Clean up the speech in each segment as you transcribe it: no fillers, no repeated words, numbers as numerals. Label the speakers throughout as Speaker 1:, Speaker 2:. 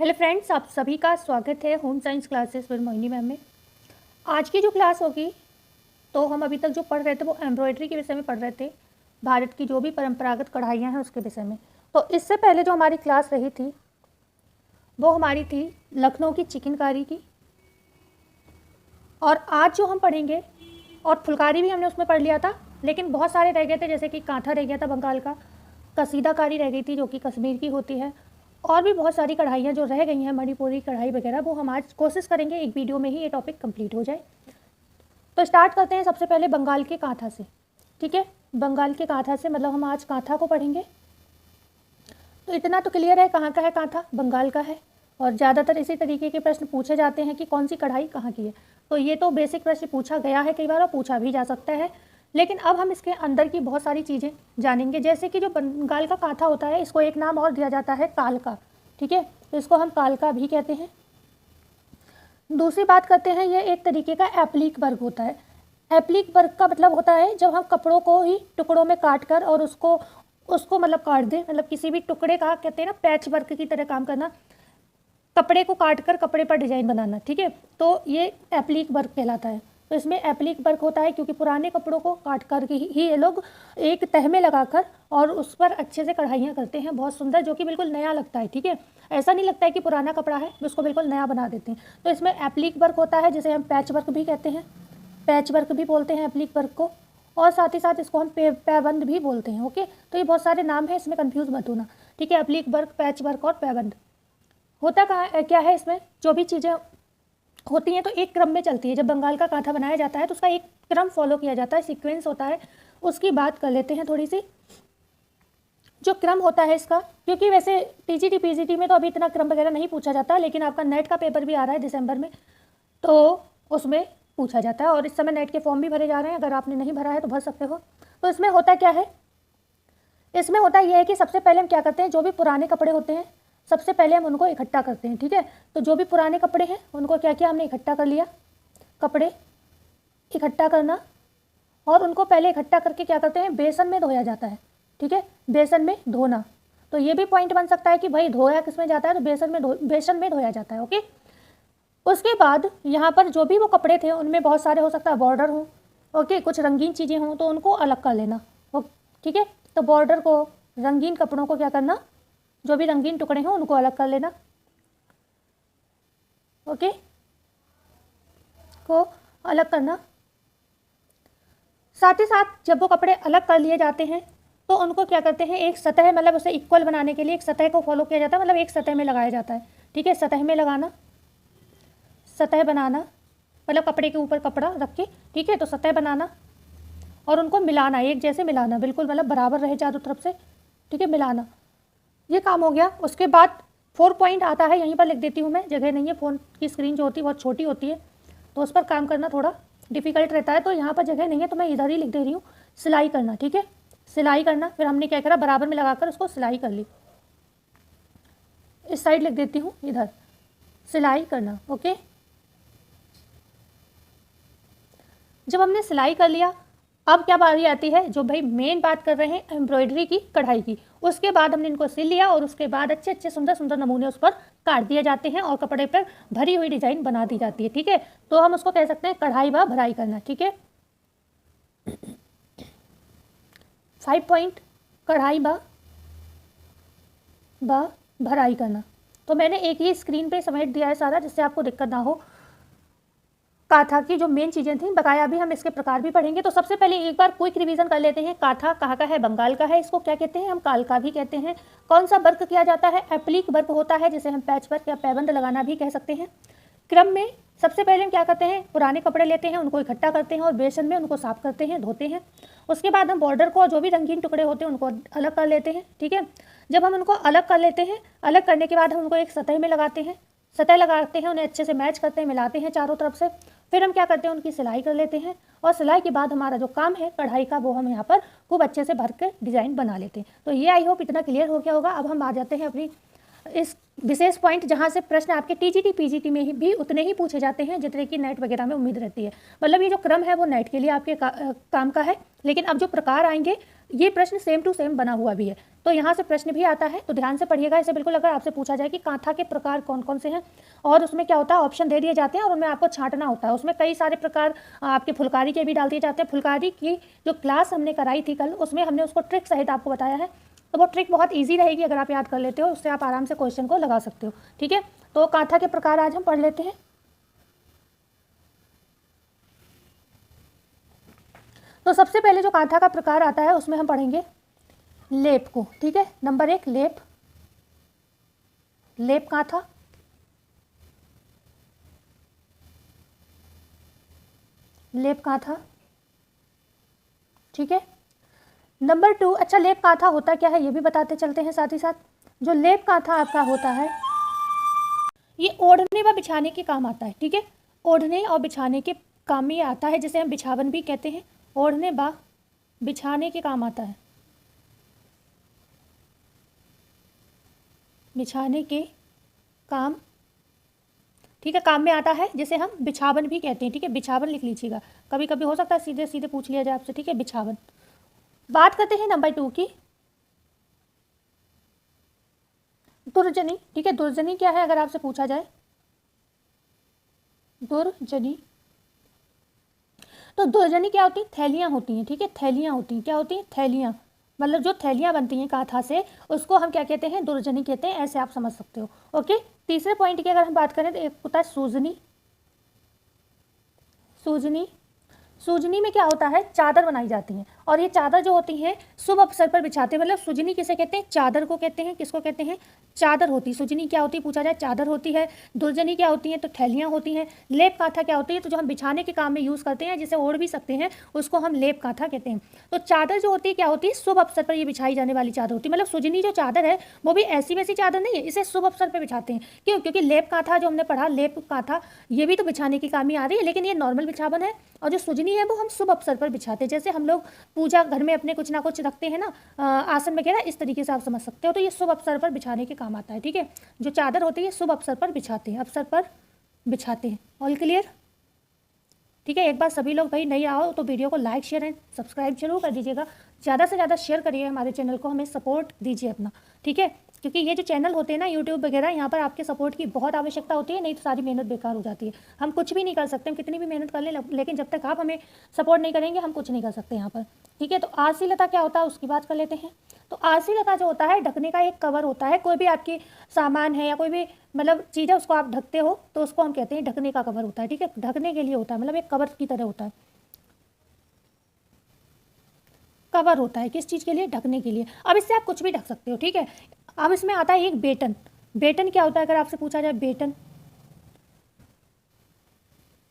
Speaker 1: Hello friends, आप सभी का स्वागत है home science classes with Mohini ma'am में। आज की जो क्लास होगी तो हम अभी तक जो पढ़ रहे थे वो एम्ब्रॉयडरी के विषय में पढ़ रहे थे, भारत की जो भी परंपरागत कढ़ाइयाँ हैं उसके विषय में। तो इससे पहले जो हमारी क्लास रही थी वो हमारी थी लखनऊ की चिकनकारी की, और आज जो हम पढ़ेंगे, और फुलकारी भी हमने उसमें पढ़ लिया था, लेकिन बहुत सारे रह गए थे, जैसे कि कांथा रह गया था बंगाल का, कसीदाकारी रह गई थी जो कि कश्मीर की होती है, और भी बहुत सारी कढ़ाइयाँ जो रह गई हैं, मणिपुरी कढ़ाई वगैरह, वो हम आज कोशिश करेंगे एक वीडियो में ही ये टॉपिक कंप्लीट हो जाए। तो स्टार्ट करते हैं सबसे पहले बंगाल के कांथा से। ठीक है, बंगाल के कांथा से मतलब हम आज कांथा को पढ़ेंगे। तो इतना तो क्लियर है कहाँ का है कांथा, बंगाल का है, और ज़्यादातर इसी तरीके के प्रश्न पूछे जाते हैं कि कौन सी कढ़ाई कहाँ की है। तो ये तो बेसिक प्रश्न पूछा गया है कई बार और पूछा भी जा सकता है, लेकिन अब हम इसके अंदर की बहुत सारी चीज़ें जानेंगे। जैसे कि जो बंगाल का कांथा होता है इसको एक नाम और दिया जाता है कालका। ठीक है, तो इसको हम कालका भी कहते हैं। दूसरी बात करते हैं, ये एक तरीके का एप्लिक वर्क होता है। एप्लिक वर्क का मतलब होता है जब हम कपड़ों को ही टुकड़ों में काट कर और उसको मतलब काट दें, मतलब किसी भी टुकड़े का कहते हैं ना, पैच वर्क की तरह काम करना, कपड़े को काट कर कपड़े पर डिजाइन बनाना। ठीक है, तो ये एप्लिक वर्क कहलाता है। तो इसमें एप्लिक वर्क होता है क्योंकि पुराने कपड़ों को काट कर ही ये लोग एक तह में लगाकर और उस पर अच्छे से कढ़ाइयाँ करते हैं, बहुत सुंदर, जो कि बिल्कुल नया लगता है। ठीक है, ऐसा नहीं लगता है कि पुराना कपड़ा है, उसको बिल्कुल नया बना देते हैं। तो इसमें एप्लिक वर्क होता है, जिसे हम पैच वर्क भी कहते हैं, पैच वर्क भी बोलते हैं एप्लिक वर्क को, और साथ ही साथ इसको हम पैबंद भी बोलते हैं। ओके, तो ये बहुत सारे नाम हैं, इसमें कन्फ्यूज़ मत होना। ठीक है, एप्लिक वर्क, पैच वर्क और पैबंद। होता क्या है, इसमें जो भी चीज़ें होती हैं तो एक क्रम में चलती है। जब बंगाल का कांथा बनाया जाता है तो उसका एक क्रम फॉलो किया जाता है, सीक्वेंस होता है। उसकी बात कर लेते हैं थोड़ी सी, जो क्रम होता है इसका, क्योंकि वैसे टीजीटी पीजीटी में तो अभी इतना क्रम वगैरह नहीं पूछा जाता, लेकिन आपका नेट का पेपर भी आ रहा है दिसंबर में, तो उसमें पूछा जाता है, और इस समय नेट के फॉर्म भी भरे जा रहे हैं, अगर आपने नहीं भरा है तो भर सकते हो। तो इसमें होता क्या है, इसमें होता यह है कि सबसे पहले हम क्या करते हैं, जो भी पुराने कपड़े होते हैं सबसे पहले हम उनको इकट्ठा करते हैं। ठीक है, तो जो भी पुराने कपड़े हैं उनको क्या किया हमने, इकट्ठा कर लिया। कपड़े इकट्ठा करना, और उनको पहले इकट्ठा करके क्या करते हैं, बेसन में धोया जाता है। ठीक है, बेसन में धोना, तो ये भी पॉइंट बन सकता है कि भाई धोया किस में जाता है, तो बेसन में धोया जाता है। ओके, उसके बाद यहाँ पर जो भी वो कपड़े थे उनमें बहुत सारे हो सकता है बॉर्डर हो, ओके, कुछ रंगीन चीज़ें हों तो उनको अलग कर लेना। ठीक है, तो बॉर्डर को, रंगीन कपड़ों को क्या करना, जो भी रंगीन टुकड़े हों उनको अलग कर लेना। ओके, को अलग करना। साथ ही साथ जब वो कपड़े अलग कर लिए जाते हैं तो उनको क्या करते हैं, एक सतह, मतलब उसे इक्वल बनाने के लिए एक सतह को फॉलो किया जाता है, मतलब एक सतह में लगाया जाता है। ठीक है, सतह में लगाना, सतह बनाना, मतलब कपड़े के ऊपर कपड़ा रख के, ठीक है, तो सतह बनाना और उनको मिलाना, एक जैसे मिलाना, बिल्कुल मतलब बराबर रहे चारों तरफ से। ठीक है, मिलाना, ये काम हो गया। उसके बाद 4 पॉइंट आता है, यहीं पर लिख देती हूँ मैं, जगह नहीं है, फ़ोन की स्क्रीन जो होती है बहुत छोटी होती है तो उस पर काम करना थोड़ा डिफ़िकल्ट रहता है, तो यहाँ पर जगह नहीं है तो मैं इधर ही लिख दे रही हूँ, सिलाई करना। ठीक है, सिलाई करना, फिर हमने क्या करा, बराबर में लगाकर उसको सिलाई कर ली। इस साइड लिख देती हूँ, इधर सिलाई करना। ओके, जब हमने सिलाई कर लिया, अब क्या बारी आती है, जो भाई मेन बात कर रहे हैं एम्ब्रॉयडरी की, कढ़ाई की। उसके बाद हमने इनको सिल लिया और उसके बाद अच्छे अच्छे सुंदर सुंदर नमूने उस पर काट दिए जाते हैं और कपड़े पर भरी हुई डिजाइन बना दी जाती है। ठीक है, तो हम उसको कह सकते हैं कढ़ाई व भराई करना। ठीक है, 5 पॉइंट, कढ़ाई व भराई करना। तो मैंने एक ही स्क्रीन पे समेट दिया है सारा, जिससे आपको दिक्कत ना हो। काथा की जो मेन चीज़ें थी, बकाया भी हम इसके प्रकार भी पढ़ेंगे। तो सबसे पहले एक बार क्विक रिवीजन कर लेते हैं। काथा कहाँ का है, बंगाल का है, इसको क्या कहते हैं, हम कालका भी कहते हैं। कौन सा वर्क किया जाता है, एप्लिक वर्क होता है, जिसे हम पैच वर्क या पैबंद लगाना भी कह सकते हैं। क्रम में सबसे पहले हम क्या करते हैं, पुराने कपड़े लेते हैं, उनको इकट्ठा करते हैं और बेसन में उनको साफ करते हैं, धोते हैं। उसके बाद हम बॉर्डर को, जो भी रंगीन टुकड़े होते हैं उनको अलग कर लेते हैं। ठीक है, जब हम उनको अलग कर लेते हैं, अलग करने के बाद हम उनको एक सतह में लगाते हैं, सतह लगाते हैं, उन्हें अच्छे से मैच करते हैं, मिलाते हैं चारों तरफ से। फिर हम क्या करते हैं, उनकी सिलाई कर लेते हैं, और सिलाई के बाद हमारा जो काम है कढ़ाई का, वो हम यहाँ पर खूब अच्छे से भर कर डिज़ाइन बना लेते हैं। तो ये आई होप इतना क्लियर हो गया होगा। अब हम आ जाते हैं अपनी इस विशेष पॉइंट जहाँ से प्रश्न आपके टीजीटी पीजीटी में भी उतने ही पूछे जाते हैं जितने की नेट वगैरह में उम्मीद रहती है। मतलब ये जो क्रम है वो नेट के लिए आपके काम का है, लेकिन अब जो प्रकार आएंगे ये प्रश्न सेम टू सेम बना हुआ भी है, तो यहाँ से प्रश्न भी आता है, तो ध्यान से पढ़िएगा इसे बिल्कुल। अगर आपसे पूछा जाए कि कांथा के प्रकार कौन कौन से हैं, और उसमें क्या होता है ऑप्शन दे दिए जाते हैं और उनमें आपको छांटना होता है। उसमें कई सारे प्रकार आपके फुलकारी के भी डाल दिए जाते हैं। फुलकारी की जो क्लास हमने कराई थी कल, उसमें हमने उसको ट्रिक सहित आपको बताया है, तो वो ट्रिक बहुत ईजी रहेगी, अगर आप याद कर लेते हो उससे आप आराम से क्वेश्चन को लगा सकते हो। ठीक है, तो कांथा के प्रकार आज हम पढ़ लेते हैं। तो सबसे पहले जो कांथा का प्रकार आता है उसमें हम पढ़ेंगे लेप को। ठीक है, नंबर 1 लेप, लेप कांथा। लेप कांथा, ठीक है। नंबर 2, अच्छा लेप कांथा होता क्या है ये भी बताते चलते हैं साथ ही साथ। जो लेप कांथा आपका होता है ये ओढ़ने व बिछाने के काम आता है। ठीक है, ओढ़ने और बिछाने के काम में ये आता है, जिसे हम बिछावन भी कहते हैं। ओढ़ने व बिछाने के काम आता है, बिछाने के काम, ठीक है, काम में आता है, जिसे हम बिछावन भी कहते हैं। ठीक है, बिछावन लिख लीजिएगा, कभी कभी हो सकता है सीधे सीधे पूछ लिया जाए आपसे। ठीक है, बिछावन। बात करते हैं नंबर 2 की, दुर्जनी। ठीक है, दुर्जनी क्या है अगर आपसे पूछा जाए, दुर्जनी। तो दुर्जनी क्या होती है, थैलियाँ होती हैं। ठीक है, थैलियाँ होती हैं, क्या होती हैं, थैलियाँ। मतलब जो थैलियाँ बनती हैं कांथा से, उसको हम क्या कहते हैं, दुर्जनी कहते हैं, ऐसे आप समझ सकते हो। ओके, तीसरे पॉइंट की अगर हम बात करें तो एक होता है सूजनी। सूजनी, सूजनी में क्या होता है, चादर बनाई जाती हैं, और ये चादर जो होती हैं शुभ अवसर पर बिछाते हैं। मतलब सुजनी किसे कहते हैं, चादर को कहते हैं। किसको कहते हैं, चादर होती है। सुजनी क्या होती है पूछा जाए, चादर होती है। दुर्जनी क्या होती है, तो थैलियाँ होती हैं। लेप कांथा क्या होती है, तो जो हम बिछाने के काम में यूज़ करते हैं, जिसे ओढ़ भी सकते हैं, उसको हम लेप कांथा कहते हैं। तो चादर जो होती है क्या होती है, शुभ अवसर पर ये बिछाई जाने वाली चादर होती है। मतलब सुजनी जो चादर है वो भी ऐसी वैसी चादर नहीं है, इसे शुभ अवसर पर बिछाते हैं। क्यों, क्योंकि लेप कांथा जो हमने पढ़ा, लेप कांथा ये भी तो बिछाने के काम ही आ रही है, लेकिन ये नॉर्मल बिछावन है, और जो सुजनी है वो हम शुभ अवसर पर बिछाते हैं। जैसे हम लोग पूजा घर में अपने कुछ ना कुछ रखते हैं ना, आसन वगैरह, इस तरीके से आप समझ सकते हो। तो ये शुभ अवसर पर बिछाने के काम आता है। ठीक है, जो चादर होती है शुभ अवसर पर बिछाते हैं, अवसर पर बिछाते हैं। All clear. ठीक है, एक बार सभी लोग भाई नहीं आओ तो वीडियो को लाइक शेयर एंड सब्सक्राइब जरूर कर दीजिएगा। ज़्यादा से ज़्यादा शेयर करिए हमारे चैनल को, हमें सपोर्ट दीजिए अपना। ठीक है, क्योंकि ये जो चैनल होते हैं ना यूट्यूब वगैरह, यहाँ पर आपके सपोर्ट की बहुत आवश्यकता होती है, नहीं तो सारी मेहनत बेकार हो जाती है। हम कुछ भी नहीं कर सकते, हम कितनी भी मेहनत कर लें, लेकिन जब तक आप हमें सपोर्ट नहीं करेंगे हम कुछ नहीं कर सकते यहाँ पर। ठीक है, तो आरसी लता क्या होता है उसकी बात कर लेते हैं। तो आरसी लता जो होता है, ढकने का एक कवर होता है। कोई भी आपकी सामान है या कोई भी मतलब चीज़ है उसको आप ढकते हो, तो उसको हम कहते हैं ढकने का कवर होता है। ठीक है, ढकने के लिए होता है, मतलब एक कवर की तरह होता है। कवर होता है किस चीज़ के लिए, ढकने के लिए। अब इससे आप कुछ भी ढक सकते हो। ठीक है, अब इसमें आता है एक बेटन। बेटन क्या होता है अगर आपसे पूछा जाए, बेटन।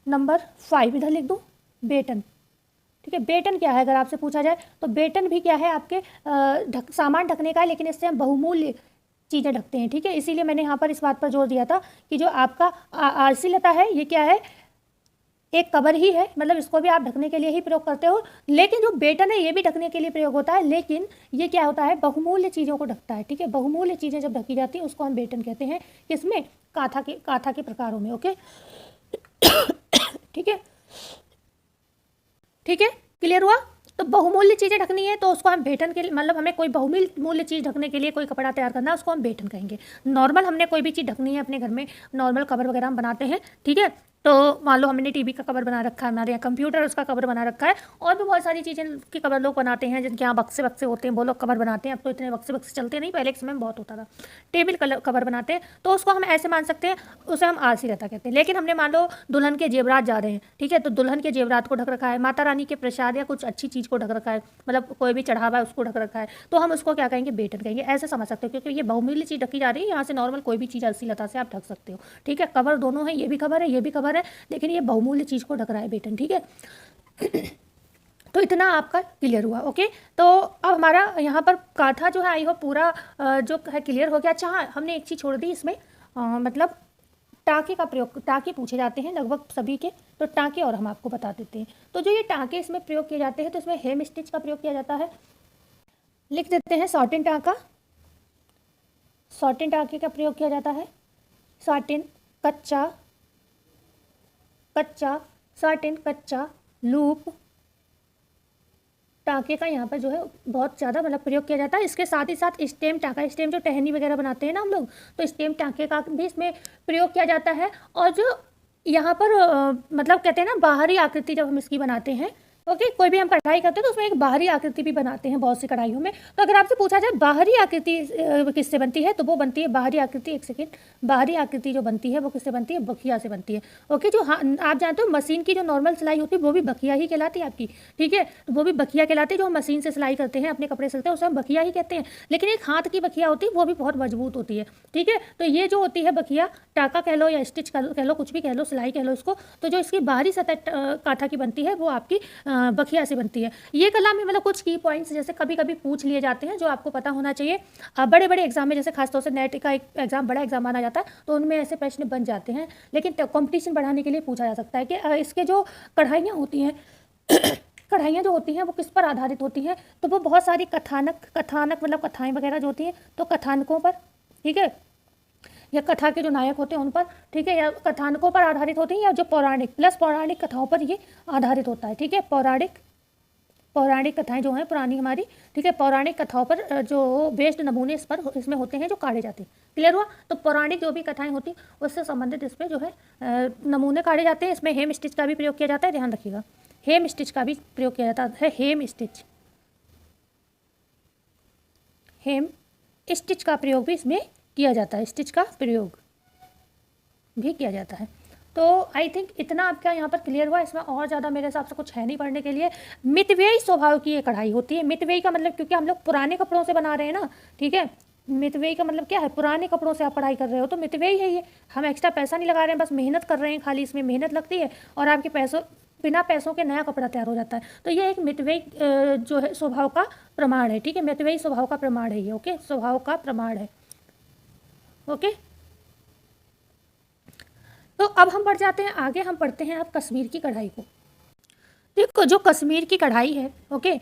Speaker 1: नंबर 5 इधर लिख दूं, बेटन। ठीक है, बेटन क्या है अगर आपसे पूछा जाए, तो बेटन भी क्या है आपके सामान ढकने का है, लेकिन इससे हम बहुमूल्य चीज़ें ढकते हैं। ठीक है, इसीलिए मैंने यहाँ पर इस बात पर जोर दिया था कि जो आपका आरसी लता है ये क्या है, एक कवर ही है, मतलब इसको भी आप ढकने के लिए ही प्रयोग करते हो। लेकिन जो बेटन है ये भी ढकने के लिए प्रयोग होता है, लेकिन ये क्या होता है, बहुमूल्य चीज़ों को ढकता है। ठीक है, बहुमूल्य चीज़ें जब ढकी जाती हैं उसको हम बेटन कहते हैं। किसमें, कांथा के प्रकारों में। ओके ठीक है, ठीक है, क्लियर हुआ। तो बहुमूल्य चीज़ें ढकनी है तो उसको हम बेटन के लिए, मतलब हमें कोई बहुमूल्य चीज़ ढकने के लिए कोई कपड़ा तैयार करना है उसको हम बेटन कहेंगे। नॉर्मल हमने कोई भी चीज़ ढकनी है अपने घर में, नॉर्मल कवर वगैरह हम बनाते हैं। ठीक है, तो मान लो हमने टीवी का कवर बना रखा है, हमारे यहाँ कंप्यूटर उसका कवर बना रखा है, और भी बहुत सारी चीज़ें के कवर लोग बनाते हैं, जिनके यहाँ बक्से बक्से होते हैं वो लोग कवर बनाते हैं। अब तो इतने बक्से बक्से चलते नहीं, पहले के समय में बहुत होता था। टेबल कवर बनाते हैं, तो उसको हम ऐसे मान सकते हैं, उसे हम आरसी लता कहते हैं। लेकिन हमने मान लो दुल्हन के जेवरात जा रहे हैं, ठीक है, तो दुल्हन के जेवरात को ढक रखा है, माता रानी के प्रसाद या कुछ अच्छी चीज़ को ढक रखा है, मतलब कोई भी चढ़ावा है उसको ढक रखा है, तो हम उसको क्या कहेंगे, बेटन कहेंगे। ऐसे समझ सकते हो, क्योंकि ये बहुमूल्य चीज़ ढकी जा रही है, यहाँ से नॉर्मल कोई भी चीज़ आरसी लता से आप ढक सकते हो। ठीक है, कवर दोनों है, ये भी कवर है ये भी कवर है, लेकिन ये बहुमूल्य चीज़ को ढक रहा है बेटन। ठीक है तो इतना आपका क्लियर हुआ। ओके, तो अब हमारा यहाँ पर कांथा जो है आई हो पूरा जो है क्लियर हो गया। अच्छा हाँ, हमने एक चीज़ छोड़ दी इसमें, मतलब टाँके का प्रयोग, टाँके पूछे जाते हैं लगभग सभी के, तो टाँके और हम आपको बता देते हैं। तो जो ये टाँके इसमें प्रयोग किए जाते हैं, तो इसमें हेम स्टिच का प्रयोग किया जाता है। लिख देते हैं शॉर्टेन टाँका, सॉटिन टाँके का प्रयोग किया जाता है। सॉटिन कच्चा, सॉटिन कच्चा, लूप टाँके का यहाँ पर जो है बहुत ज़्यादा मतलब प्रयोग किया जाता है। इसके साथ ही साथ स्टेम टाँका, स्टेम जो टहनी वगैरह बनाते हैं ना हम लोग, तो स्टेम टाँके का भी इसमें प्रयोग किया जाता है। और जो यहाँ पर मतलब कहते हैं ना बाहरी आकृति जब हम इसकी बनाते हैं, ओके, कोई भी हम कढ़ाई करते हैं तो उसमें एक बाहरी आकृति भी बनाते हैं बहुत सी कढ़ाइयों में। तो अगर आपसे पूछा जाए बाहरी आकृति किससे बनती है, तो वो बनती है बाहरी आकृति, एक सेकेंड, बाहरी आकृति जो बनती है वो किससे बनती है, बखिया से बनती है। ओके, जो हाँ आप जानते हो मशीन की जो नॉर्मल सिलाई होती है वो भी बखिया ही कहलाती है आपकी, ठीक है, तो वो भी बखिया कहलाती है। जो हम मशीन से सिलाई करते हैं, अपने कपड़े सिलते हैं, उसे हम बखिया ही कहते हैं। लेकिन एक हाथ की बखिया होती है वो भी बहुत मजबूत होती है, ठीक है। तो ये जो होती है बखिया, टाँका कह लो या स्टिच कह लो, कुछ भी कह लो, सिलाई कह लो इसको, तो जो इसकी बाहरी सतह कांथा की बनती है वो आपकी बखिया से बनती है। ये कला में मतलब कुछ की पॉइंट्स जैसे कभी कभी पूछ लिए जाते हैं जो आपको पता होना चाहिए। बड़े बड़े एग्जाम में, जैसे खासतौर से नेट का एक एग्जाम बड़ा एग्जाम माना जाता है, तो उनमें ऐसे प्रश्न बन जाते हैं। लेकिन कंपटीशन बढ़ाने के लिए पूछा जा सकता है कि इसके जो कढ़ाइयाँ होती हैं कढ़ाइयाँ जो होती हैं वो किस पर आधारित होती हैं, तो वो बहुत सारी कथानक मतलब कथाएँ वगैरह जो होती हैं, तो कथानकों पर, ठीक है, या कथा के जो नायक होते हैं उन पर, ठीक है, या कथानकों पर आधारित होती हैं, या जो पौराणिक प्लस पौराणिक कथाओं पर ये आधारित होता है, ठीक है। पौराणिक कथाएं जो हैं पुरानी हमारी, ठीक है, पौराणिक कथाओं पर जो बेस्ड नमूने इसमें होते हैं जो काढ़े जाते हैं। क्लियर हुआ? तो पौराणिक जो भी कथाएं होती हैं उससे संबंधित इस पर जो है नमूने काढ़े जाते हैं। इसमें हेम स्टिच का भी प्रयोग किया जाता है, ध्यान रखिएगा, हेम स्टिच का भी प्रयोग किया जाता है। हेम स्टिच का प्रयोग भी इसमें किया जाता है, स्टिच का प्रयोग भी किया जाता है। तो आई थिंक इतना आपका यहाँ पर क्लियर हुआ। इसमें और ज़्यादा मेरे हिसाब से कुछ है नहीं पढ़ने के लिए। मितव्ययी स्वभाव की ये कढ़ाई होती है। मितव्ययी का मतलब, क्योंकि हम लोग पुराने कपड़ों से बना रहे हैं ना, ठीक है, मितव्ययी का मतलब क्या है, पुराने कपड़ों से आप कढ़ाई कर रहे हो तो मितव्ययी है ये। हम एक्स्ट्रा पैसा नहीं लगा रहे हैं, बस मेहनत कर रहे हैं, खाली इसमें मेहनत लगती है और आपके बिना पैसों के नया कपड़ा तैयार हो जाता है। तो ये एक मितव्ययी जो है स्वभाव का प्रमाण है, ठीक है, मितव्ययी स्वभाव का प्रमाण है ये, ओके, स्वभाव का प्रमाण है, ओके। तो अब हम बढ़ जाते हैं आगे, हम पढ़ते हैं अब कश्मीर की कढ़ाई को। देखो जो कश्मीर की कढ़ाई है, ओके,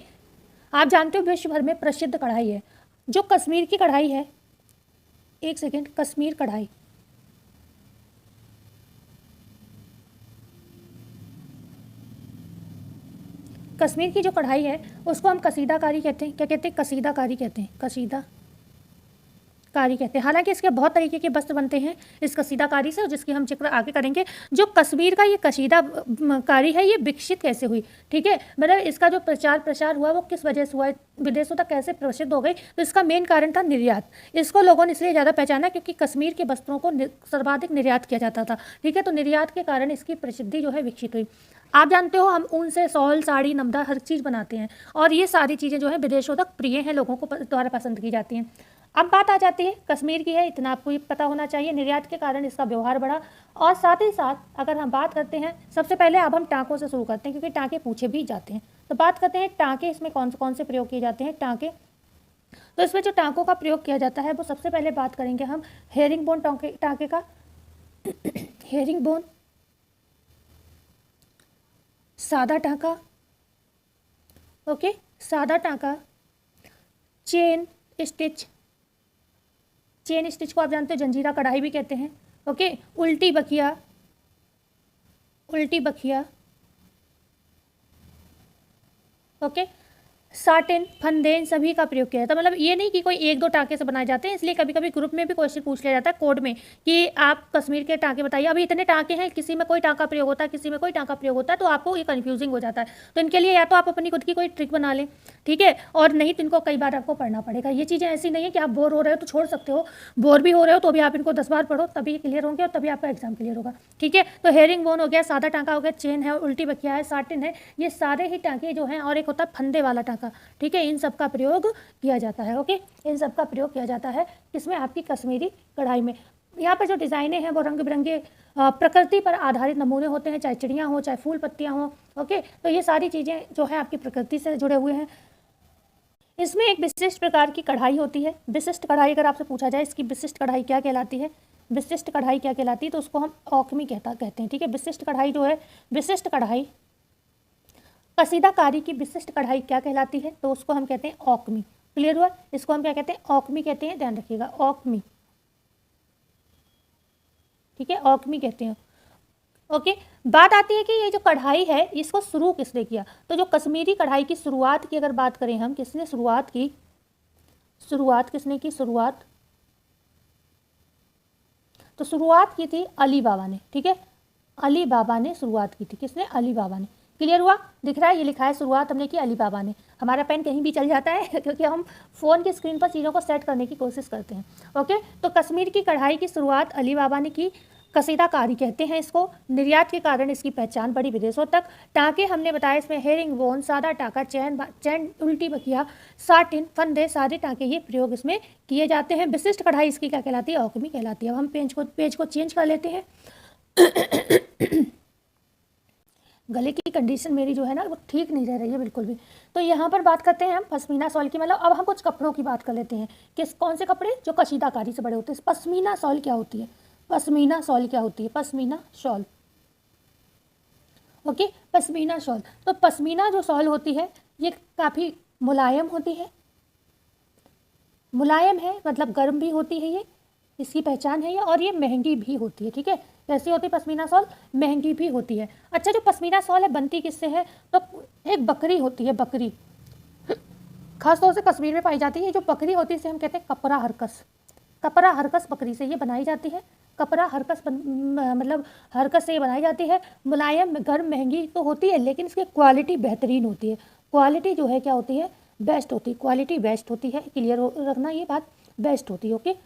Speaker 1: आप जानते हो विश्व भर में प्रसिद्ध कढ़ाई है। जो कश्मीर की कढ़ाई है, एक सेकेंड, कश्मीर कढ़ाई, कश्मीर की जो कढ़ाई है उसको हम कसीदाकारी कहते हैं। क्या कहते हैं? कसीदाकारी कहते हैं, कसीदाकारी कहते हैं। हालांकि इसके बहुत तरीके के वस्त्र बनते हैं इस कसीदाकारी से, जिसकी हम जिक्र आगे करेंगे। जो कश्मीर का ये कसीदाकारी है ये विकसित कैसे हुई, ठीक है, मतलब इसका जो प्रचार प्रसार हुआ वो किस वजह से हुआ, विदेशों तक कैसे प्रसिद्ध हो गई, तो इसका मेन कारण था निर्यात। इसको लोगों ने इसलिए ज़्यादा पहचाना क्योंकि कश्मीर के वस्त्रों को सर्वाधिक निर्यात किया जाता था, ठीक है, तो निर्यात के कारण इसकी प्रसिद्धि जो है विकसित हुई। आप जानते हो हम ऊन से शॉल, साड़ी, नमदा हर चीज़ बनाते हैं और ये सारी चीज़ें जो है विदेशों तक प्रिय हैं, लोगों को द्वारा पसंद की जाती हैं। अब बात आ जाती है कश्मीर की है, इतना आपको ये पता होना चाहिए, निर्यात के कारण इसका व्यवहार बढ़ा। और साथ ही साथ अगर हम बात करते हैं, सबसे पहले अब हम टाँकों से शुरू करते हैं क्योंकि टाँके पूछे भी जाते हैं। तो बात करते हैं टाँके, इसमें कौन से प्रयोग किए जाते हैं टाँके। तो इसमें जो टाँकों का प्रयोग किया जाता है वो सबसे पहले बात करेंगे हम हेरिंग बोन टाँके का। हेरिंग बोन, सादा टाँका, ओके, सादा टाँका, चेन स्टिच को आप जानते हो जंजीरा कढ़ाई भी कहते हैं, ओके, उल्टी बखिया, ओके, साटिन, फंदे, इन सभी का प्रयोग किया जाता है। मतलब ये नहीं कि कोई एक दो टाँके से बनाए जाते हैं, इसलिए कभी कभी ग्रुप में भी क्वेश्चन पूछ लिया जाता है कोड में कि आप कश्मीर के टाँके बताइए। अभी इतने टाँके हैं, किसी में कोई टाँका प्रयोग होता है, किसी में कोई टाँका प्रयोग होता है, तो आपको ये कन्फ्यूजिंग हो जाता है। तो इनके लिए या तो आप अपनी खुद की कोई ट्रिक बना लें, ठीक है, और नहीं तो इनको कई बार आपको पढ़ना पड़ेगा। ये चीज़ें ऐसी नहीं है कि आप बोर हो रहे हो तो छोड़ सकते हो, बोर भी हो रहे हो तो भी आप इनको 10 बार पढ़ो, तभी क्लियर होंगे और तभी आपका एग्जाम क्लियर होगा, ठीक है। तो हेरिंग बोन हो गया, सादा टाँका हो गया, चेन है, उल्टी बखिया है, साटिन है, ये सारे ही टाँके जो हैं, और एक होता है फंदे वाला टाँका, ठीक है, इन सब का प्रयोग किया जाता है, ओके, इन सब का प्रयोग किया जाता है किसमें, आपकी कश्मीरी कढ़ाई में। यहाँ पर जो डिज़ाइनें हैं वो रंग बिरंगे प्रकृति पर आधारित नमूने होते हैं, चाहे चिड़ियाँ हो, चाहे फूल पत्तियाँ हो, ओके, तो ये सारी चीज़ें जो है आपकी प्रकृति से जुड़े हुए हैं। इसमें एक विशिष्ट प्रकार की कढ़ाई होती है। विशिष्ट कढ़ाई अगर आपसे पूछा जाए इसकी विशिष्ट कढ़ाई क्या कहलाती है, विशिष्ट कढ़ाई क्या कहलाती है, तो उसको हम औखमी कहते हैं, ठीक है। विशिष्ट कढ़ाई जो है, विशिष्ट कढ़ाई, कसीदाकारी की विशिष्ट कढ़ाई क्या कहलाती है, तो उसको हम कहते हैं औखमी। क्लियर हुआ? इसको हम क्या कहते हैं, औखमी कहते हैं, ध्यान रखिएगा, औखमी, ठीक है, ऑकमी कहते हैं। ओके, बात आती है कि ये जो कढ़ाई है इसको शुरू किसने किया। तो जो कश्मीरी कढ़ाई की शुरुआत की अगर बात करें हम, किसने शुरुआत की, शुरुआत किसने की, शुरुआत तो शुरुआत की थी अली बाबा ने। ठीक है, अली बाबा ने शुरुआत की थी। किसने, अली बाबा ने। क्लियर हुआ, दिख रहा है, ये लिखा है शुरुआत हमने की अली बाबा ने। हमारा पेन कहीं भी चल जाता है क्योंकि हम फ़ोन की स्क्रीन पर चीज़ों को सेट करने की कोशिश करते हैं। ओके, तो कश्मीर की कढ़ाई की शुरुआत अली बाबा ने की। कसीदाकारी कहते हैं इसको। निर्यात के कारण इसकी पहचान बढ़ी विदेशों तक। टाँके हमने बताया इसमें हेरिंग बोन, सादा टाँका, चैन उल्टी बकिया, साटिन, फंदे, सादे टाँके, ये प्रयोग इसमें किए जाते हैं। विशिष्ट कढ़ाई इसकी क्या कहलाती है, औकमी कहलाती है। अब हम पेज को चेंज कर लेते हैं। गले की कंडीशन मेरी जो है ना वो ठीक नहीं रह रही है बिल्कुल भी। तो यहाँ पर बात करते हैं हम पश्मीना शॉल की। मतलब अब हम कुछ कपड़ों की बात कर लेते हैं। कौन से कपड़े, जो कशीदाकारी से बड़े होते हैं। पश्मीना शॉल क्या होती है, पश्मीना शॉल क्या होती है, pashmina shawl. Okay, pashmina shawl. तो पश्मीना जो शॉल होती है ये काफ़ी मुलायम होती है। मुलायम है मतलब गर्म भी होती है, ये इसकी पहचान है ये। और ये महंगी भी होती है। ठीक है, कैसी होती है पश्मीना शॉल, महंगी भी होती है। अच्छा, जो पश्मीना शॉल है बनती किससे है, तो एक बकरी होती है, बकरी खासतौर से कश्मीर में पाई जाती है। जो बकरी होती है इसे हम कहते हैं कपरा हरकस। कपरा हरकस बकरी से ये बनाई जाती है। कपरा हरकस मतलब हरकस से ये बनाई जाती है। मुलायम, गर्म, महंगी तो होती है लेकिन इसकी क्वालिटी बेहतरीन होती है। क्वालिटी जो है क्या होती है, बेस्ट होती है। क्वालिटी बेस्ट होती है, क्लियर रखना ये बात, बेस्ट होती है। ओके,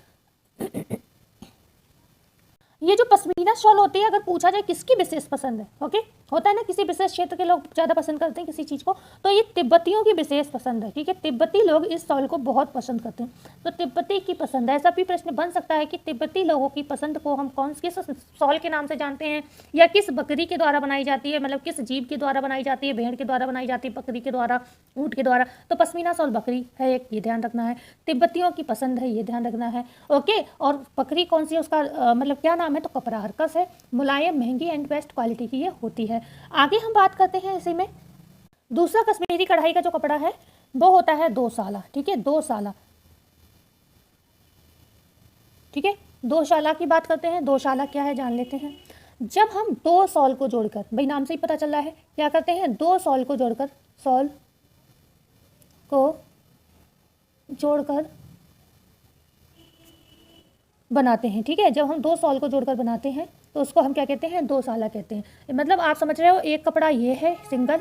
Speaker 1: ये जो पश्मीना शॉल होती है, अगर पूछा जाए किसकी विशेष पसंद है, ओके, होता है ना किसी विशेष क्षेत्र के लोग ज़्यादा पसंद करते हैं किसी चीज़ को, तो ये तिब्बतियों की विशेष पसंद है। ठीक है, तिब्बती लोग इस शॉल को बहुत पसंद करते हैं। तो तिब्बती की पसंद है। ऐसा भी प्रश्न बन सकता है कि तिब्बती लोगों की पसंद को हम किस शॉल के नाम से जानते हैं, या किस बकरी के द्वारा बनाई जाती है, मतलब किस जीव के द्वारा बनाई जाती है, भेड़ के द्वारा बनाई जाती है, बकरी के द्वारा, ऊँट के द्वारा। तो पश्मीना शॉल बकरी है एक, ये ध्यान रखना है। तिब्बतियों की पसंद है, ये ध्यान रखना है। ओके, और बकरी कौन सी है, उसका मतलब क्या नाम है, तो कपरा हरकस है। मुलायम, महंगी एंड बेस्ट क्वालिटी की ये होती है। आगे हम बात करते हैं इसी में। दूसरा कश्मीरी कढ़ाई का जो कपड़ा है वो होता है दो साला। ठीक है, दो साला। ठीक है, दो शाला की बात करते हैं। दो शाला क्या है जान लेते हैं। जब हम दो सॉल को जोड़कर, भाई नाम से ही पता चल रहा है, क्या करते हैं, दो सॉल को जोड़कर, सॉल को जोड़कर बनाते हैं। ठीक है, जब हम दो सॉल को जोड़कर बनाते हैं तो उसको हम क्या कहते हैं, दो साला कहते हैं। मतलब आप समझ रहे हो, एक कपड़ा ये है सिंगल,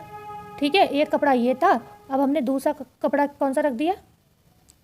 Speaker 1: ठीक है, एक कपड़ा ये था, अब हमने दूसरा कपड़ा कौन सा रख दिया,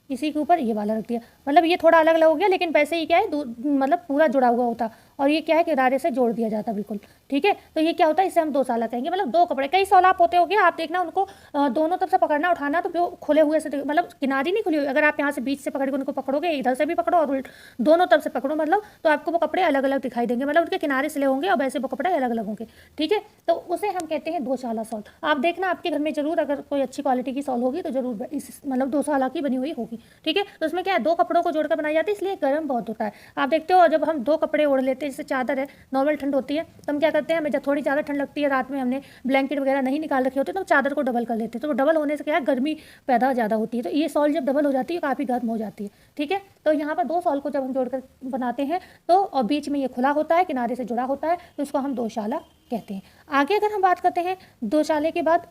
Speaker 1: इसी के ऊपर ये वाला रख दिया। मतलब ये थोड़ा अलग अलग हो गया, लेकिन वैसे ही क्या है, मतलब पूरा जुड़ा हुआ होता। और ये क्या है, किनारे से जोड़ दिया जाता बिल्कुल। ठीक है, तो ये क्या होता है, इसे हम दो साला कहेंगे। मतलब दो कपड़े, कई सॉल आप होते होंगे, आप देखना उनको दोनों तरफ से पकड़ना, उठाना, तो जो खुले हुए से, मतलब किनारी नहीं खुली हुई, अगर आप यहाँ से बीच से पकड़ के उनको पकड़ोगे, इधर से भी पकड़ो और दोनों तरफ से पकड़ो, मतलब तो आपको वो कपड़े अलग अलग दिखाई देंगे। मतलब उनके किनारे सिले होंगे और वैसे वो कपड़े अलग अलग होंगे। ठीक है, तो उसे हम कहते हैं दो साला सॉल। आप देखना आपके घर में जरूर अगर कोई अच्छी क्वालिटी की सॉल होगी तो जरूर इस मतलब दो साला की बनी हुई होगी। ठीक है, तो उसमें क्या है, दो कपड़ों को जोड़कर बनाई जाती है, इसलिए गर्म बहुत होता है। आप देखते हो जब हम दो कपड़े ओढ़ लेते हैं, जैसे चादर है, नॉर्मल ठंड होती है, तो हम क्या करते हैं, हमें जब थोड़ी ज़्यादा ठंड लगती है, रात में हमने ब्लैंकेट वगैरह नहीं निकाल रखे होते, तो चादर को डबल कर लेते हैं। तो डबल होने से क्या है, गर्मी पैदा ज़्यादा होती है। तो ये सॉल जब डबल हो जाती है काफ़ी गर्म हो जाती है। ठीक है, तो यहाँ पर दो सॉल को जब हम जोड़कर बनाते हैं तो, और बीच में ये खुला होता है, किनारे से जुड़ा होता है, तो इसको हम दोशाला कहते हैं। आगे अगर हम बात करते हैं दोशाले के बाद,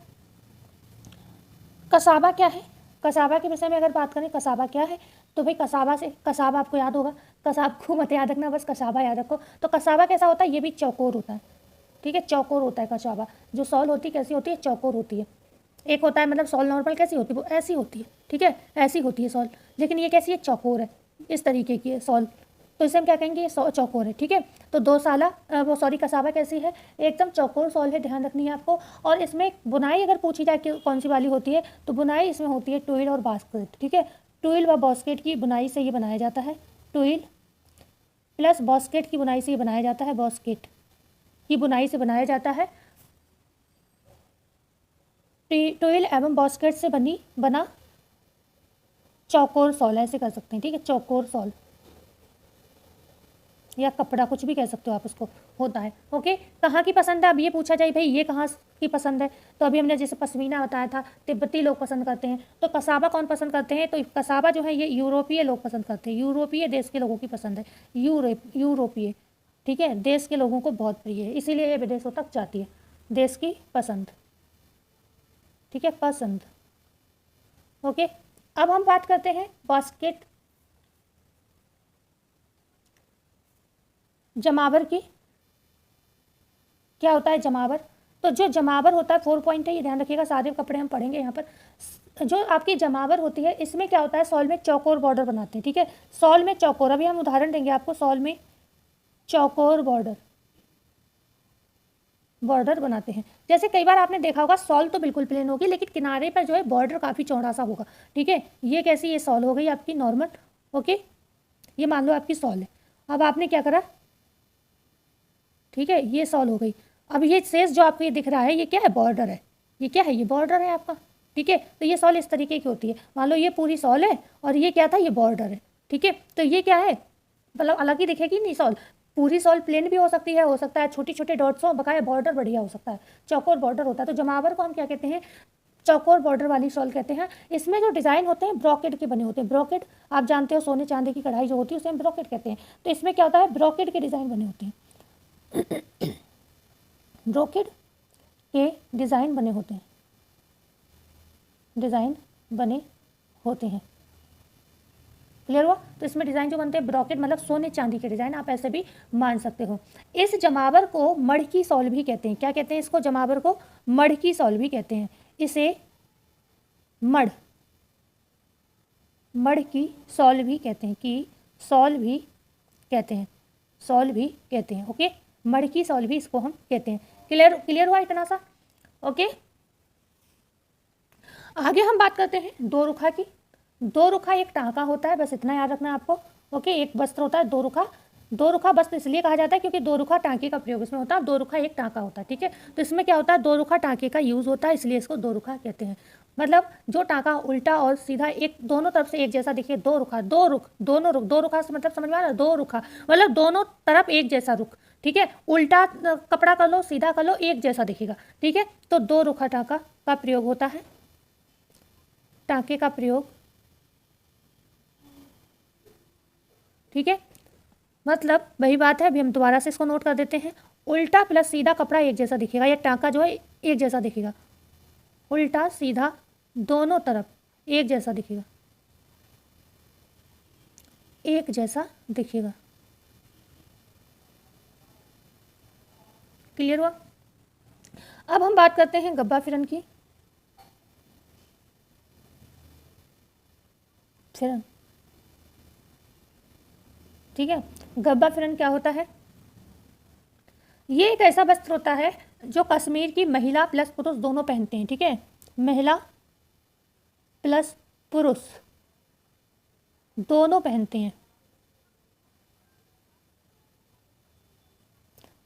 Speaker 1: कसाबा क्या है। कसाबा के विषय में अगर बात करें, कसाबा क्या है, तो भाई कसाबा से, कसाबा आपको याद होगा, कसाब को मत याद रखना, बस कसाबा याद रखो। तो कसाबा कैसा होता है, ये भी चौकोर होता है। ठीक है, चौकोर होता है कसाबा। जो सॉल होती है कैसी होती है, चौकोर होती है। एक होता है मतलब सॉल नॉर्मल कैसी होती है, वो ऐसी होती है। ठीक है, ऐसी होती है सॉल, लेकिन ये कैसी है, चौकोर है, इस तरीके की है सॉल, तो इसे हम क्या कहेंगे, ये चौकोर है। ठीक है, तो दो साला वो सॉरी कसाबा कैसी है, एकदम चौकोर सॉल है, ध्यान रखनी है आपको। और इसमें बुनाई अगर पूछी जाए कि कौन सी वाली होती है, तो बुनाई इसमें होती है ट्विल और बास्केट। ठीक है, ट्विल व बास्केट की बुनाई से ये बनाया जाता है, ट्विल प्लस बास्केट की बुनाई से ये बनाया जाता है, बास्केट की बुनाई से बनाया जाता है। ट्विल एवं बास्केट से बना चौकोर सॉल, ऐसे कर सकते हैं। ठीक है, चौकोर सॉल या कपड़ा, कुछ भी कह सकते हो आप उसको, होता है। ओके, कहाँ की पसंद है, अब ये पूछा जाए भाई ये कहाँ की पसंद है, तो अभी हमने जैसे पश्मीना बताया था, तिब्बती लोग पसंद करते हैं। तो कसाबा कौन पसंद करते हैं, तो कसाबा जो है ये यूरोपीय लोग पसंद करते हैं, यूरोपीय देश के लोगों की पसंद है, यूरोपीय। ठीक है, देश के लोगों को बहुत प्रिय है, इसीलिए ये विदेशों तक जाती है। देश की पसंद, ठीक है, पसंद। ओके, अब हम बात करते हैं बास्केट जमावर की। क्या होता है जमावर? तो जो जमावर होता है 4 पॉइंट है, ये ध्यान रखिएगा, सारे कपड़े हम पढ़ेंगे यहाँ पर। जो आपकी जमावर होती है इसमें क्या होता है, सॉल में चौकोर बॉर्डर बनाते हैं, ठीक है, सॉल में चौकोर। अभी हम उदाहरण देंगे आपको, सॉल में चौकोर बॉर्डर बनाते हैं। जैसे कई बार आपने देखा होगा सॉल तो बिल्कुल प्लेन होगी, लेकिन किनारे पर जो है बॉर्डर काफ़ी चौड़ा सा होगा, ठीक है। ये कैसी, ये सॉल हो गई आपकी नॉर्मल। ओके, ये मान लो आपकी सॉल है। अब आपने क्या करा, ठीक है, ये सॉल हो गई। अब ये शेष जो आपको ये दिख रहा है, ये क्या है, बॉर्डर है। ये क्या है, ये बॉर्डर है आपका, ठीक है। तो ये सॉल इस तरीके की होती है। मान लो ये पूरी सॉल है और ये क्या था, ये बॉर्डर है, ठीक है। तो ये क्या है, मतलब अलग ही दिखेगी नहीं सॉल। पूरी सॉल प्लेन भी हो सकती है, हो सकता है छोटे छोटे डॉट्स हो, बकाया बॉर्डर बढ़िया हो सकता है, चौकोर बॉर्डर होता है। तो जमावर को हम क्या कहते हैं, चौकोर बॉर्डर वाली शॉल कहते हैं। इसमें जो डिज़ाइन होते हैं ब्रोकेड के बने होते हैं। ब्रोकेड आप जानते हो, सोने चांदी की कढ़ाई जो होती है उसे हम ब्रोकेड कहते हैं। तो इसमें क्या होता है, ब्रोकेड के डिज़ाइन बने होते हैं। ब्रोकेड के डिज़ाइन बने होते हैं, डिज़ाइन बने होते हैं। क्लियर हुआ? तो इसमें डिज़ाइन जो बनते हैं ब्रोकेड, मतलब सोने चांदी के डिज़ाइन, आप ऐसे भी मान सकते हो। इस जमावर को मड़की सॉल भी कहते हैं। क्या कहते हैं इसको, जमावर को मड़की सॉल भी कहते हैं। इसे मड़ की सॉल भी कहते हैं, कि सॉल भी कहते हैं, सॉल भी कहते हैं। ओके, मड़ की सॉल भी इसको हम कहते हैं। क्लियर हुआ इतना सा? ओके, आगे हम बात करते हैं दो रुखा की। दो रुखा एक टाँका होता है, बस इतना याद रखना है आपको। ओके, एक वस्त्र होता है दो रुखा। दो रुखा वस्त्र इसलिए कहा जाता है क्योंकि दो रुखा टाँके का प्रयोग इसमें होता है। दो रुखा एक टाँका होता है, ठीक है। तो इसमें क्या होता है, दो रुखा टाँके का यूज़ होता है, इसलिए इसको दो रुखा कहते हैं। मतलब जो टाँका उल्टा और सीधा एक दोनों तरफ से एक जैसा दिखे, दो रुखा, दो रुख, दोनों रुख। दो रुखा से मतलब समझ में आ रहा है, दो रुखा मतलब दोनों तरफ एक जैसा रुख, ठीक है। उल्टा कपड़ा कर लो, सीधा कर लो, एक जैसा दिखेगा, ठीक है। तो दो रुखा टाँका का प्रयोग होता है, टाँके का प्रयोग, ठीक है। मतलब वही बात है, अभी हम दोबारा से इसको नोट कर देते हैं। उल्टा प्लस सीधा कपड़ा एक जैसा दिखेगा, या टाँका जो है एक जैसा दिखेगा। उल्टा सीधा दोनों तरफ एक जैसा दिखेगा, एक जैसा दिखेगा। क्लियर हुआ? अब हम बात करते हैं गब्बा फिरन की। फिरन, ठीक है। गब्बा फिरन क्या होता है, ये एक ऐसा वस्त्र होता है जो कश्मीर की महिला प्लस पुरुष दोनों पहनते हैं, ठीक है। महिला प्लस पुरुष दोनों पहनते हैं।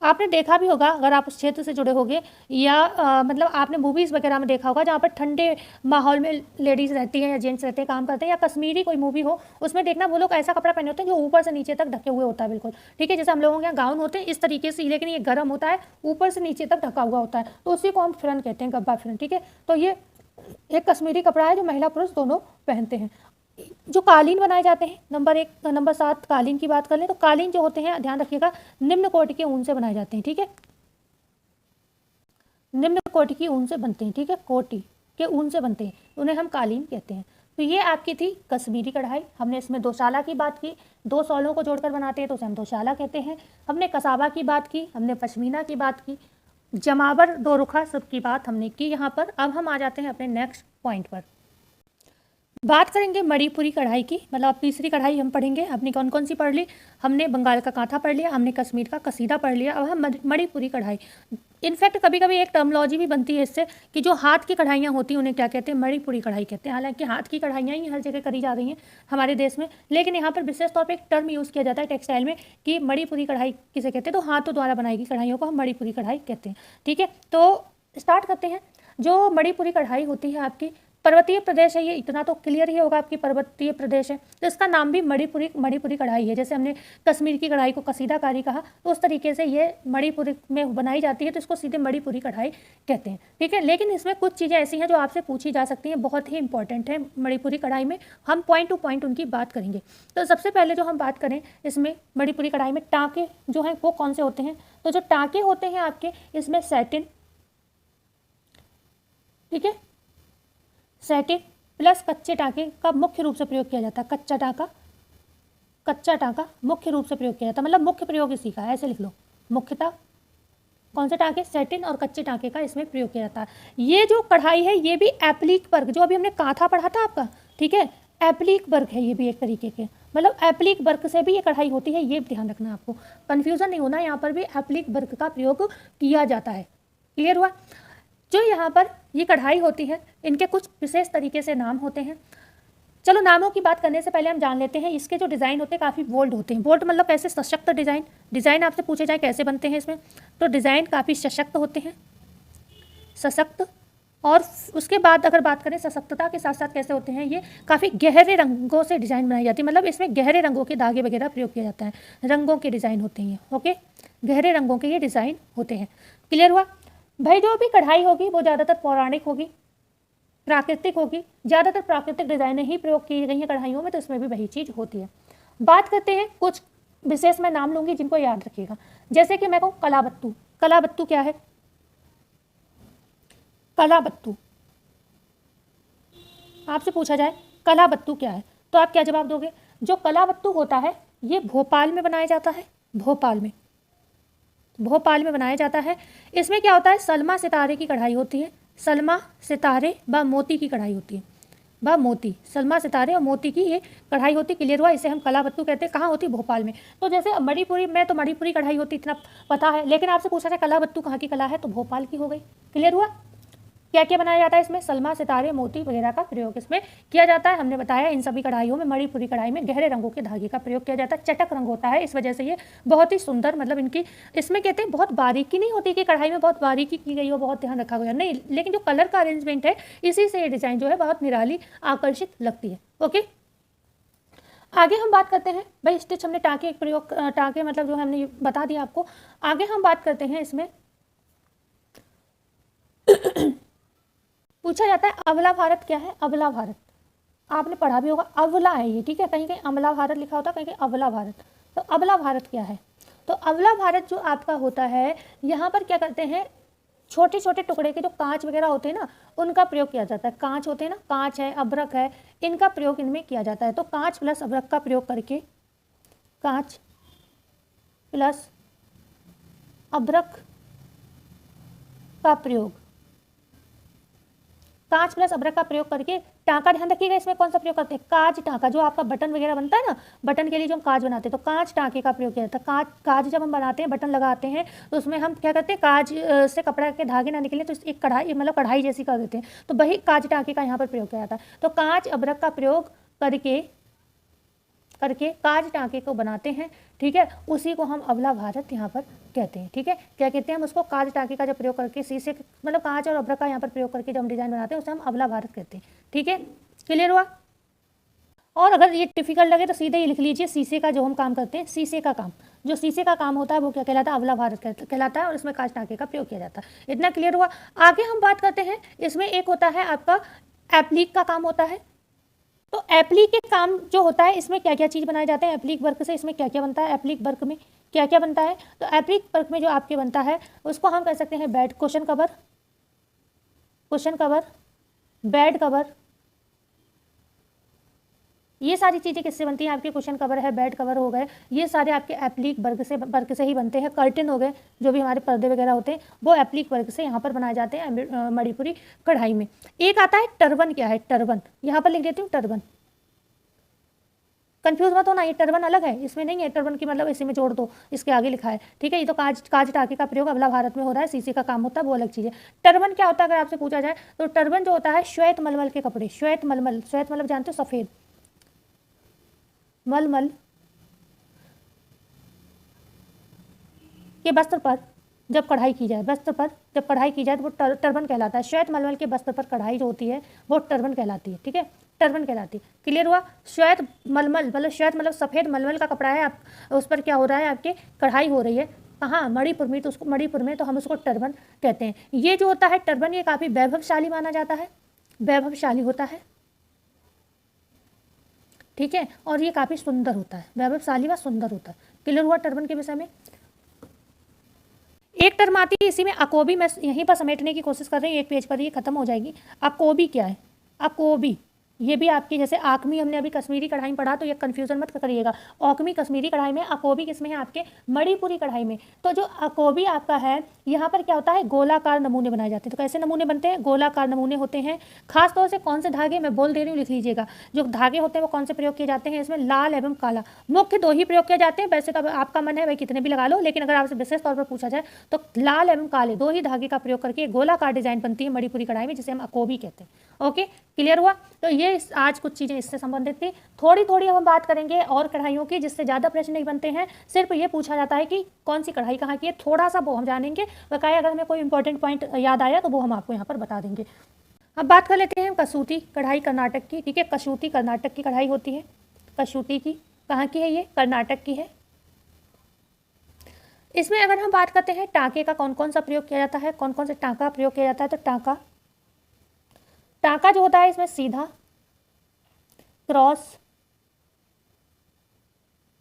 Speaker 1: आपने देखा भी होगा, अगर आप उस क्षेत्र से जुड़े होंगे, या मतलब आपने मूवीज़ वगैरह में देखा होगा जहाँ पर ठंडे माहौल में लेडीज़ रहती हैं या जेंट्स रहते हैं, काम करते हैं, या कश्मीरी कोई मूवी हो उसमें देखना, वो लोग ऐसा कपड़ा पहने होते हैं जो ऊपर से नीचे तक ढके हुए होता है, बिल्कुल, ठीक है। जैसे हम लोगों के यहाँ गाउन होते हैं इस तरीके से, लेकिन ये गर्म होता है, ऊपर से नीचे तक ढका हुआ होता है, तो उसी को हम फिरन कहते हैं, गब्बा फिरन, ठीक है। तो ये एक कश्मीरी कपड़ा है जो महिला पुरुष दोनों पहनते हैं। जो कालीन बनाए जाते हैं, नंबर 7 कालीन की बात कर लें, तो कालीन जो होते हैं, ध्यान रखिएगा, निम्न कोटि के ऊन से बनाए जाते हैं, ठीक है। निम्न कोटि की ऊन से बनते हैं, ठीक है, कोटि के ऊन से बनते हैं, उन्हें हम कालीन कहते हैं। तो ये आपकी थी कश्मीरी कढ़ाई। हमने इसमें दोशाला की बात की, दो सॉलों को जोड़कर बनाते हैं तो उसे हम दोशाला कहते हैं। हमने कसाबा की बात की, हमने पश्मीना की बात की, जमावर, दो रुखा, सब की बात हमने की यहाँ पर। अब हम आ जाते हैं अपने नेक्स्ट पॉइंट पर। बात करेंगे मणिपुरी कढ़ाई की, मतलब अब तीसरी कढ़ाई हम पढ़ेंगे। हमने कौन कौन सी पढ़ ली, हमने बंगाल का कांथा पढ़ लिया, हमने कश्मीर का कसीदा पढ़ लिया, अब हम मणिपुरी कढ़ाई। इनफैक्ट कभी कभी एक टर्मोलॉजी भी बनती है इससे, कि जो हाथ की कढ़ाइयाँ होती हैं उन्हें क्या कहते हैं, मणिपुरी कढ़ाई कहते हैं। हालांकि हाथ की कढ़ाइयाँ ही हर जगह करी जा रही हैं हमारे देश में, लेकिन यहाँ पर विशेष तौर पर एक टर्म यूज़ किया जाता है टेक्सटाइल में कि मणिपुरी कढ़ाई किसे कहते हैं, तो हाथों द्वारा बनाई गई कढ़ाइयों को हम मणिपुरी कढ़ाई कहते हैं, ठीक है। तो स्टार्ट करते हैं। जो मणिपुरी कढ़ाई होती है आपकी, पर्वतीय प्रदेश है ये, इतना तो क्लियर ही होगा आपकी पर्वतीय प्रदेश है। तो इसका नाम भी मणिपुरी कढ़ाई है। जैसे हमने कश्मीर की कढ़ाई को कसीदाकारी कहा, तो उस तरीके से ये मणिपुरी में बनाई जाती है, तो इसको सीधे मणिपुरी कढ़ाई कहते हैं, ठीक है। लेकिन इसमें कुछ चीज़ें ऐसी हैं जो आपसे पूछी जा सकती हैं, बहुत ही इंपॉर्टेंट है मणिपुरी कढ़ाई में, हम पॉइंट टू पॉइंट उनकी बात करेंगे। तो सबसे पहले जो हम बात करें इसमें मणिपुरी कढ़ाई में टाँके जो हैं वो कौन से होते हैं। तो जो टाँके होते हैं आपके इसमें सैटिन, ठीक है, सैटिन प्लस कच्चे टाँके का मुख्य रूप से प्रयोग किया जाता है। कच्चा टाँका मुख्य रूप से प्रयोग किया जाता है, मतलब मुख्य प्रयोग इसी का है, ऐसे लिख लो। मुख्यतः कौन से टाँके, सैटिन और कच्चे टाँके का इसमें प्रयोग किया जाता है। ये जो कढ़ाई है ये भी एप्लीक वर्क, जो अभी हमने कांथा पढ़ा था आपका, ठीक है, एप्लीक वर्क है ये भी एक तरीके के, मतलब एप्लीक वर्क से भी ये कढ़ाई होती है, ये ध्यान रखना आपको, कन्फ्यूज़न नहीं होना, यहाँ पर भी एप्लीक वर्क का प्रयोग किया जाता है। क्लियर हुआ। जो यहाँ पर ये कढ़ाई होती है इनके कुछ विशेष तरीके से नाम होते हैं। चलो नामों की बात करने से पहले हम जान लेते हैं इसके जो डिज़ाइन होते हैं काफ़ी बोल्ड होते हैं। बोल्ड मतलब कैसे, सशक्त डिज़ाइन आपसे पूछे जाए कैसे बनते हैं इसमें, तो डिज़ाइन काफ़ी सशक्त होते हैं, सशक्त। और उसके बाद अगर बात करें सशक्तता के साथ साथ कैसे होते हैं, ये काफ़ी गहरे रंगों से डिज़ाइन बनाई जाती है, मतलब इसमें गहरे रंगों के धागे वगैरह प्रयोग किया जाता है, रंगों के डिज़ाइन होते हैं, ओके, गहरे रंगों के ये डिज़ाइन होते हैं। क्लियर हुआ भाई। जो भी कढ़ाई होगी वो ज़्यादातर पौराणिक होगी, प्राकृतिक होगी, ज़्यादातर प्राकृतिक डिज़ाइनें ही प्रयोग की गई हैं कढ़ाइयों में, तो इसमें भी वही चीज़ होती है। बात करते हैं कुछ विशेष, मैं नाम लूँगी जिनको याद रखिएगा। जैसे कि मैं कहूँ कलाबत्तू, कलाबत्तू क्या है, कलाबत्तू आपसे पूछा जाए कलाबत्तू क्या है, तो आप क्या जवाब दोगे। जो कलाबत्तू होता है ये भोपाल में बनाया जाता है, भोपाल में बनाया जाता है। इसमें क्या होता है, सलमा सितारे की कढ़ाई होती है, सलमा सितारे व मोती की कढ़ाई होती है, व मोती, सलमा सितारे और मोती की ये कढ़ाई होती। क्लियर हुआ। इसे हम कलाबत्तू कहते हैं। कहाँ होती, भोपाल में। तो जैसे मणिपुरी में तो मणिपुरी कढ़ाई होती इतना पता है, लेकिन आपसे पूछा जाए कलाबत्तू कहाँ की कला है, तो भोपाल की हो गई। क्लियर हुआ। क्या क्या बनाया जाता है इसमें, सलमा सितारे मोती वगैरह का प्रयोग इसमें किया जाता है। हमने बताया इन सभी कढ़ाइयों में, मणिपुरी कढ़ाई में गहरे रंगों के धागे का प्रयोग किया जाता है, चटक रंग होता है, इस वजह से ये बहुत ही सुंदर, मतलब इनकी इसमें कहते हैं बहुत बारीकी नहीं होती कि कढ़ाई में बहुत बारीकी की गई हो, बहुत ध्यान रखा गया नहीं, लेकिन जो कलर का अरेंजमेंट है इसी से ये डिज़ाइन जो है बहुत निराली आकर्षित लगती है। ओके, आगे हम बात करते हैं भाई, स्टिच हमने टाँके प्रयोग, टाँके मतलब जो हमने बता दिया आपको। आगे हम बात करते हैं इसमें पूछा जाता है अबला भारत क्या है। अबला भारत आपने पढ़ा भी होगा, अबला है ये, ठीक है, कहीं कहीं अमला भारत लिखा होता है, कहीं कहीं अबला भारत। तो अबला भारत क्या है, तो अबला भारत जो आपका होता है, यहाँ पर क्या करते हैं, छोटे छोटे टुकड़े के जो कांच वगैरह होते हैं ना, उनका प्रयोग किया जाता है। कांच होते हैं ना, कांच है, अबरक है, इनका प्रयोग इनमें किया जाता है। तो कांच प्लस अबरक का प्रयोग करके, कांच प्लस अबरक का प्रयोग, कांच प्लस अबरक का प्रयोग करके टाँका, ध्यान रखिएगा इसमें कौन सा प्रयोग करते हैं, काज टाँका। जो आपका बटन वगैरह बनता है ना, बटन के लिए जो हम काज बनाते हैं, तो कांच टाँके का प्रयोग किया जाता है। काज जब हम बनाते हैं, बटन लगाते हैं, तो उसमें हम क्या करते हैं, काज से कपड़ा के धागे ना निकले तो एक कढ़ाई, मतलब कढ़ाई जैसी कर देते हैं, तो वही काज टाँके का यहाँ पर प्रयोग किया जाता है। तो कांच अबरक का प्रयोग करके काज टाँके को बनाते हैं, ठीक है, उसी को हम अबला भारत यहाँ पर कहते हैं। ठीक है, क्या कहते हैं हम उसको, काज टाँके का जब प्रयोग करके, शीशे मतलब कांच और अबरक का यहाँ पर प्रयोग करके जब हम डिजाइन बनाते हैं उसे हम अबला भारत कहते हैं। ठीक है, क्लियर हुआ। और अगर ये डिफिकल्ट लगे तो सीधे ही लिख लीजिए, शीशे का जो हम काम करते हैं, शीशे का काम, जो शीशे का काम होता है वो क्या कहलाता है, अबला भारत कहलाता है, और इसमें कांच टाँके का प्रयोग किया जाता है। इतना क्लियर हुआ। आगे हम बात करते हैं, इसमें एक होता है आपका एप्लीक का काम होता है। तो एप्लीक के काम जो होता है, इसमें क्या क्या चीज़ बनाए जाते हैं, एप्लीक वर्क से इसमें क्या क्या बनता है, एप्लीक वर्क में क्या क्या बनता है। तो एप्लीक वर्क में जो आपके बनता है उसको हम कह सकते हैं bed, cushion cover, bed cover, ये सारी चीज़ें किससे बनती हैं आपके, कुशन कवर है, बेड कवर हो गए, ये सारे आपके एप्लीक वर्क से ही बनते हैं। कर्टन हो गए, जो भी हमारे पर्दे वगैरह होते हैं, वो एप्लीक वर्क से यहाँ पर बनाए जाते हैं मणिपुरी कढ़ाई में। एक आता है टर्बन। क्या है टर्बन, यहाँ पर लिख देती हूँ टर्बन, कंफ्यूज मत होना, ये टर्बन अलग है, इसमें नहीं है टर्बन की मतलब इसी में जोड़ दो, इसके आगे लिखा है। ठीक है, ये तो काज टाँके का प्रयोग अबला भारत में हो रहा है, शीशे का काम होता है, वो अलग चीज़ है। टर्बन क्या होता है अगर आपसे पूछा जाए, तो टर्बन जो होता है श्वेत मलमल के कपड़े, श्वेत मलमल जानते हो, सफ़ेद मलमल के वस्त्र पर जब कढ़ाई की जाए वस्त्र पर, जब कढ़ाई की जाए तो वो टर्बन कहलाता है। श्वेत मलमल के वस्त्र पर कढ़ाई जो होती है वो टर्बन कहलाती है, ठीक है, टर्बन कहलाती है। क्लियर हुआ? श्वेत मलमल मतलब श्वेत मतलब सफ़ेद मलमल का कपड़ा है, आप उस पर क्या हो रहा है, आपके कढ़ाई हो रही है। कहाँ? मणिपुर में, तो उसको मणिपुर में, तो हम उसको टर्बन कहते हैं। ये जो होता है टर्बन, ये काफ़ी वैभवशाली माना जाता है, वैभवशाली होता है, ठीक है, और ये काफ़ी सुंदर होता है, वैभवशाली व सुंदर होता है। क्लियर हुआ टर्बन के विषय में? एक टर्म आती है इसी में अकोबी, मैं यहीं पर समेटने की कोशिश कर रही हूँ, एक पेज पर ये खत्म हो जाएगी। अकोबी क्या है? अकोबी ये भी आपकी, जैसे आकमी हमने अभी कश्मीरी कढ़ाई में पढ़ा, तो ये कन्फ्यूजन मत करिएगा। औकमी कश्मीरी कढ़ाई में, अकोबी किसमें है? आपके मणिपुरी कढ़ाई में। तो जो अकोबी आपका है, यहाँ पर क्या होता है, गोलाकार नमूने बनाए जाते हैं। तो कैसे नमूने बनते हैं? गोलाकार नमूने होते हैं। खासतौर से कौन से धागे, मैं बोल दे रही हूँ, लिख लीजिएगा। जो धागे होते हैं वो कौन से प्रयोग किए जाते हैं इसमें? लाल एवं काला, मुख्य 2 ही प्रयोग किए जाते हैं। वैसे तो आपका मन है भाई कितने भी लगा लो, लेकिन अगर आपसे विशेष तौर पर पूछा जाए तो लाल एवं काले 2 ही धागे का प्रयोग करके गोलाकार डिजाइन बनती है मणिपुरी कढ़ाई में, जिसे हम अकोबी कहते हैं। ओके, क्लियर हुआ? तो ये आज कुछ चीज़ें इससे संबंधित थी। थोड़ी थोड़ी हम बात करेंगे और कढ़ाइयों की, जिससे ज़्यादा प्रश्न नहीं बनते हैं। सिर्फ ये पूछा जाता है कि कौन सी कढ़ाई कहाँ की है, थोड़ा सा वो हम जानेंगे। बकाया अगर हमें कोई इंपॉर्टेंट पॉइंट याद आया तो वो हम आपको यहाँ पर बता देंगे। अब बात कर लेते हैं कसूती कढ़ाई कर्नाटक की, ठीक है। कसूती कर्नाटक की कढ़ाई होती है। कसूती की कहाँ की है? ये कर्नाटक की है। इसमें अगर हम बात करते हैं टाँके का कौन कौन सा प्रयोग किया जाता है, कौन कौन से टाँका प्रयोग किया जाता है, तो टाँका जो होता है इसमें सीधा, क्रॉस,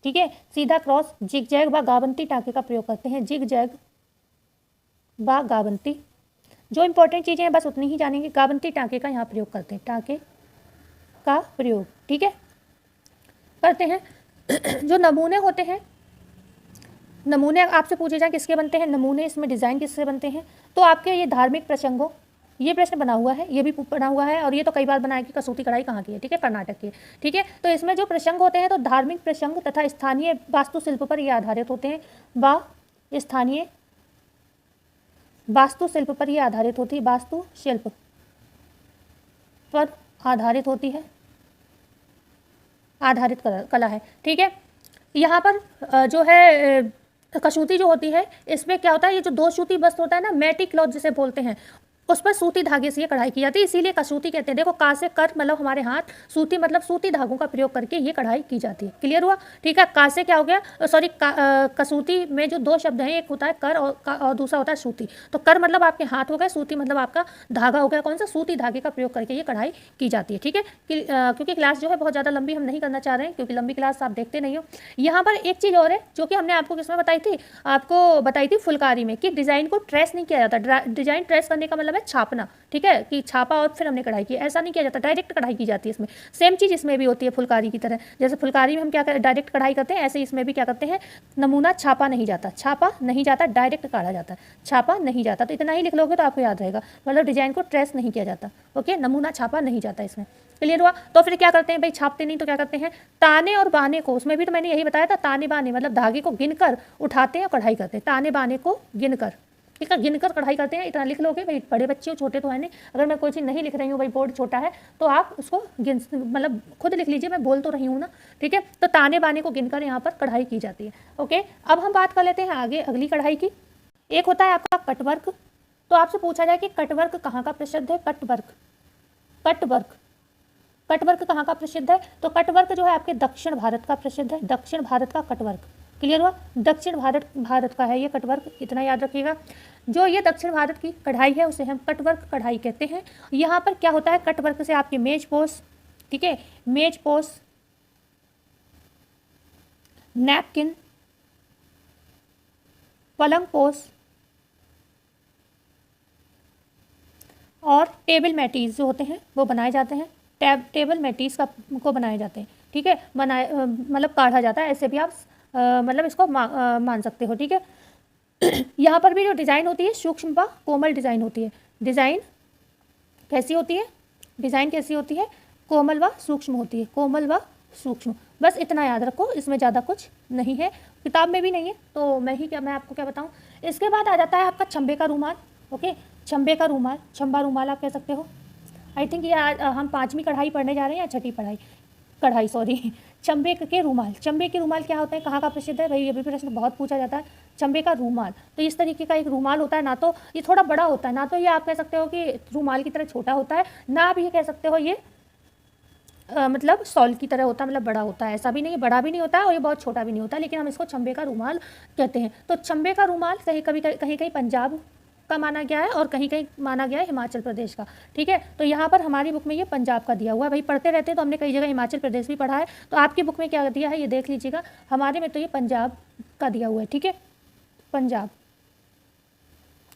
Speaker 1: ठीक है, सीधा, क्रॉस, जिगजैग व गाबंती टाँके का प्रयोग करते हैं। जिगजैग व गाबंती, जो इंपॉर्टेंट चीज़ें हैं बस उतनी ही जानेंगे। गाबंती टाँके का यहाँ प्रयोग करते हैं, टाँके का प्रयोग, ठीक है, करते हैं। जो नमूने होते हैं, नमूने आपसे पूछे जाए किसके बनते हैं नमूने, इसमें डिज़ाइन किससे बनते हैं, तो आपके ये धार्मिक प्रसंगों, ये प्रश्न बना हुआ है, ये भी बना हुआ है, और ये तो कई बार बनाया कि कसूती कढ़ाई कहाँ की है, ठीक है, कर्नाटक की है, ठीक है। तो इसमें जो प्रसंग होते हैं तो धार्मिक प्रसंग तथा स्थानीय वास्तुशिल्प पर ये आधारित होते हैं, व स्थानीय वास्तुशिल्प पर ये आधारित होती है, वास्तुशिल्प पर आधारित होती है, आधारित कला है, ठीक है। यहाँ पर जो है कसूती जो होती है, इसमें क्या होता है, ये जो 2 सूती वस्त्र होता है ना, मैटी क्लॉथ जिसे बोलते हैं, उस पर सूती धागे से ये कढ़ाई की जाती है, इसीलिए कसूती कहते हैं। देखो, का से कर मतलब हमारे हाथ, सूती मतलब सूती धागों का प्रयोग करके ये कढ़ाई की जाती है। क्लियर हुआ? ठीक है। का से क्या हो गया, सॉरी, कसूती में जो 2 शब्द हैं, एक होता है कर और दूसरा होता है सूती। तो कर मतलब आपके हाथ हो गए, सूती मतलब आपका धागा हो गया। कौन सा? सूती धागे का प्रयोग करके ये कढ़ाई की जाती है, ठीक है। क्योंकि क्लास जो है बहुत ज़्यादा लंबी हम नहीं करना चाह रहे हैं, क्योंकि लंबी क्लास आप देखते नहीं हो। यहाँ पर एक चीज़ और है जो कि हमने आपको किसमें बताई थी, आपको बताई थी फुलकारी में, कि डिज़ाइन को ट्रेस नहीं किया जाता। डिज़ाइन ट्रेस करने का मतलब है छापना, ठीक है, कि छापा और फिर हमने कढ़ाई की, ऐसा नहीं किया जाता, डायरेक्ट कढ़ाई की जाती है इसमें। सेम चीज़ इसमें भी होती है फुलकारी की तरह। जैसे फुलकारी में हम क्या करें, डायरेक्ट कढ़ाई करते हैं, ऐसे इसमें भी क्या करते हैं, नमूना छापा नहीं जाता, छापा नहीं जाता, डायरेक्ट काढ़ा जाता है, छापा नहीं जाता। तो इतना ही लिख लोगे तो आपको याद रहेगा, मतलब डिजाइन को ट्रेस नहीं किया जाता, ओके, नमूना छापा नहीं जाता इसमें। क्लियर हुआ? तो फिर क्या करते हैं भाई, छापते नहीं तो क्या करते हैं, ताने और बाने को, उसमें भी तो मैंने यही बताया था, ताने बाने मतलब धागे को गिनकर उठाते हैं और कढ़ाई करते हैं, ताने बाने को गिनकर, ठीक है, गिनकर कढ़ाई करते हैं। इतना लिख लोगे भाई, बड़े बच्चे हो, छोटे तो है नहीं। अगर मैं कोई चीज़ नहीं लिख रही हूँ भाई, बोर्ड छोटा है, तो आप उसको गिन मतलब खुद लिख लीजिए, मैं बोल तो रही हूँ ना, ठीक है। तो ताने बाने को गिनकर यहाँ पर कढ़ाई की जाती है, ओके। अब हम बात कर लेते हैं आगे अगली कढ़ाई की। एक होता है आपका कटवर्क। तो आपसे पूछा जाए कि कटवर्क कहाँ का प्रसिद्ध है, कटवर्क, कटवर्क, कटवर्क कहाँ का प्रसिद्ध है, तो कटवर्क जो है आपके दक्षिण भारत का प्रसिद्ध है, दक्षिण भारत का कटवर्क। क्लियर हुआ? दक्षिण भारत का है ये कटवर्क, इतना याद रखिएगा। जो ये दक्षिण भारत की कढ़ाई है उसे हम कटवर्क कढ़ाई कहते हैं। यहाँ पर क्या होता है, कटवर्क से आपके मेज पोस, ठीक है, मेज पोस, नैपकिन, पलंग पोस और टेबल मैटीज जो होते हैं वो बनाए जाते हैं। टेबल मैटीज को बनाए जाते हैं, ठीक है, मतलब काढ़ा जाता है, ऐसे भी आप मतलब इसको मान सकते हो, ठीक है। यहाँ पर भी जो डिज़ाइन होती है सूक्ष्म व कोमल डिज़ाइन होती है। डिज़ाइन कैसी होती है, डिज़ाइन कैसी होती है, कोमल व सूक्ष्म होती है, कोमल व सूक्ष्म। बस इतना याद रखो, इसमें ज़्यादा कुछ नहीं है, किताब में भी नहीं है, तो मैं आपको क्या बताऊँ। इसके बाद आ जाता है आपका छंबे का रूमाल, ओके, छंबे का रूमाल, छंबा रूमाल आप कह सकते हो। आई थिंक ये हम 5वीं कढ़ाई पढ़ने जा रहे हैं या 6ठी कढ़ाई, सॉरी, चंबे के रूमाल। चंबे के रूमाल क्या होता है, कहाँ का प्रसिद्ध है भाई, ये भी प्रश्न बहुत पूछा जाता है। चंबे का रूमाल, तो इस तरीके का एक रूमाल होता है, ना तो ये थोड़ा बड़ा होता है, ना तो ये आप कह सकते हो कि रूमाल की तरह छोटा होता है, ना आप ये कह सकते हो ये मतलब सॉल की तरह होता है, मतलब बड़ा होता है। ऐसा भी नहीं, बड़ा भी नहीं होता है और ये बहुत छोटा भी नहीं होता, लेकिन हम इसको चंबे का रूमाल कहते हैं। तो चंबे का रूमाल कहीं कहीं पंजाब का माना गया है और कहीं कहीं माना गया है हिमाचल प्रदेश का। ठीक है, तो यहाँ पर हमारी बुक में ये पंजाब का दिया हुआ है। भाई पढ़ते रहते हैं तो हमने कई जगह हिमाचल प्रदेश भी पढ़ा है, तो आपकी बुक में क्या दिया है ये देख लीजिएगा। हमारे में तो ये पंजाब का दिया हुआ है। ठीक है, पंजाब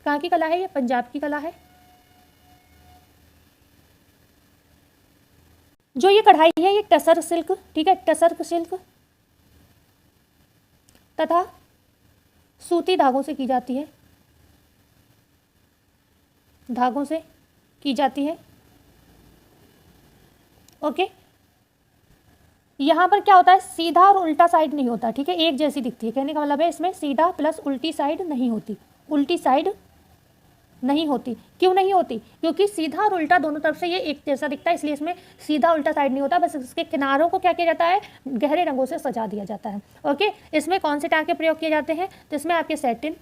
Speaker 1: कहाँ की कला है, ये पंजाब की कला है। जो ये कढ़ाई है ये टसर सिल्क, ठीक है, टसर सिल्क तथा सूती धागों से की जाती है, धागों से की जाती है। ओके, यहाँ पर क्या होता है, सीधा और उल्टा साइड नहीं होता। ठीक है, एक जैसी दिखती है, कहने का मतलब है इसमें सीधा प्लस उल्टी साइड नहीं होती, उल्टी साइड नहीं होती। क्यों नहीं होती, क्योंकि सीधा और उल्टा दोनों तरफ से ये एक जैसा दिखता है, इसलिए इसमें सीधा उल्टा साइड नहीं होता। बस इसके किनारों को क्या किया जाता है, गहरे रंगों से सजा दिया जाता है। ओके, इसमें कौन से टाँके प्रयोग किए जाते हैं, तो इसमें आपके सैटिन,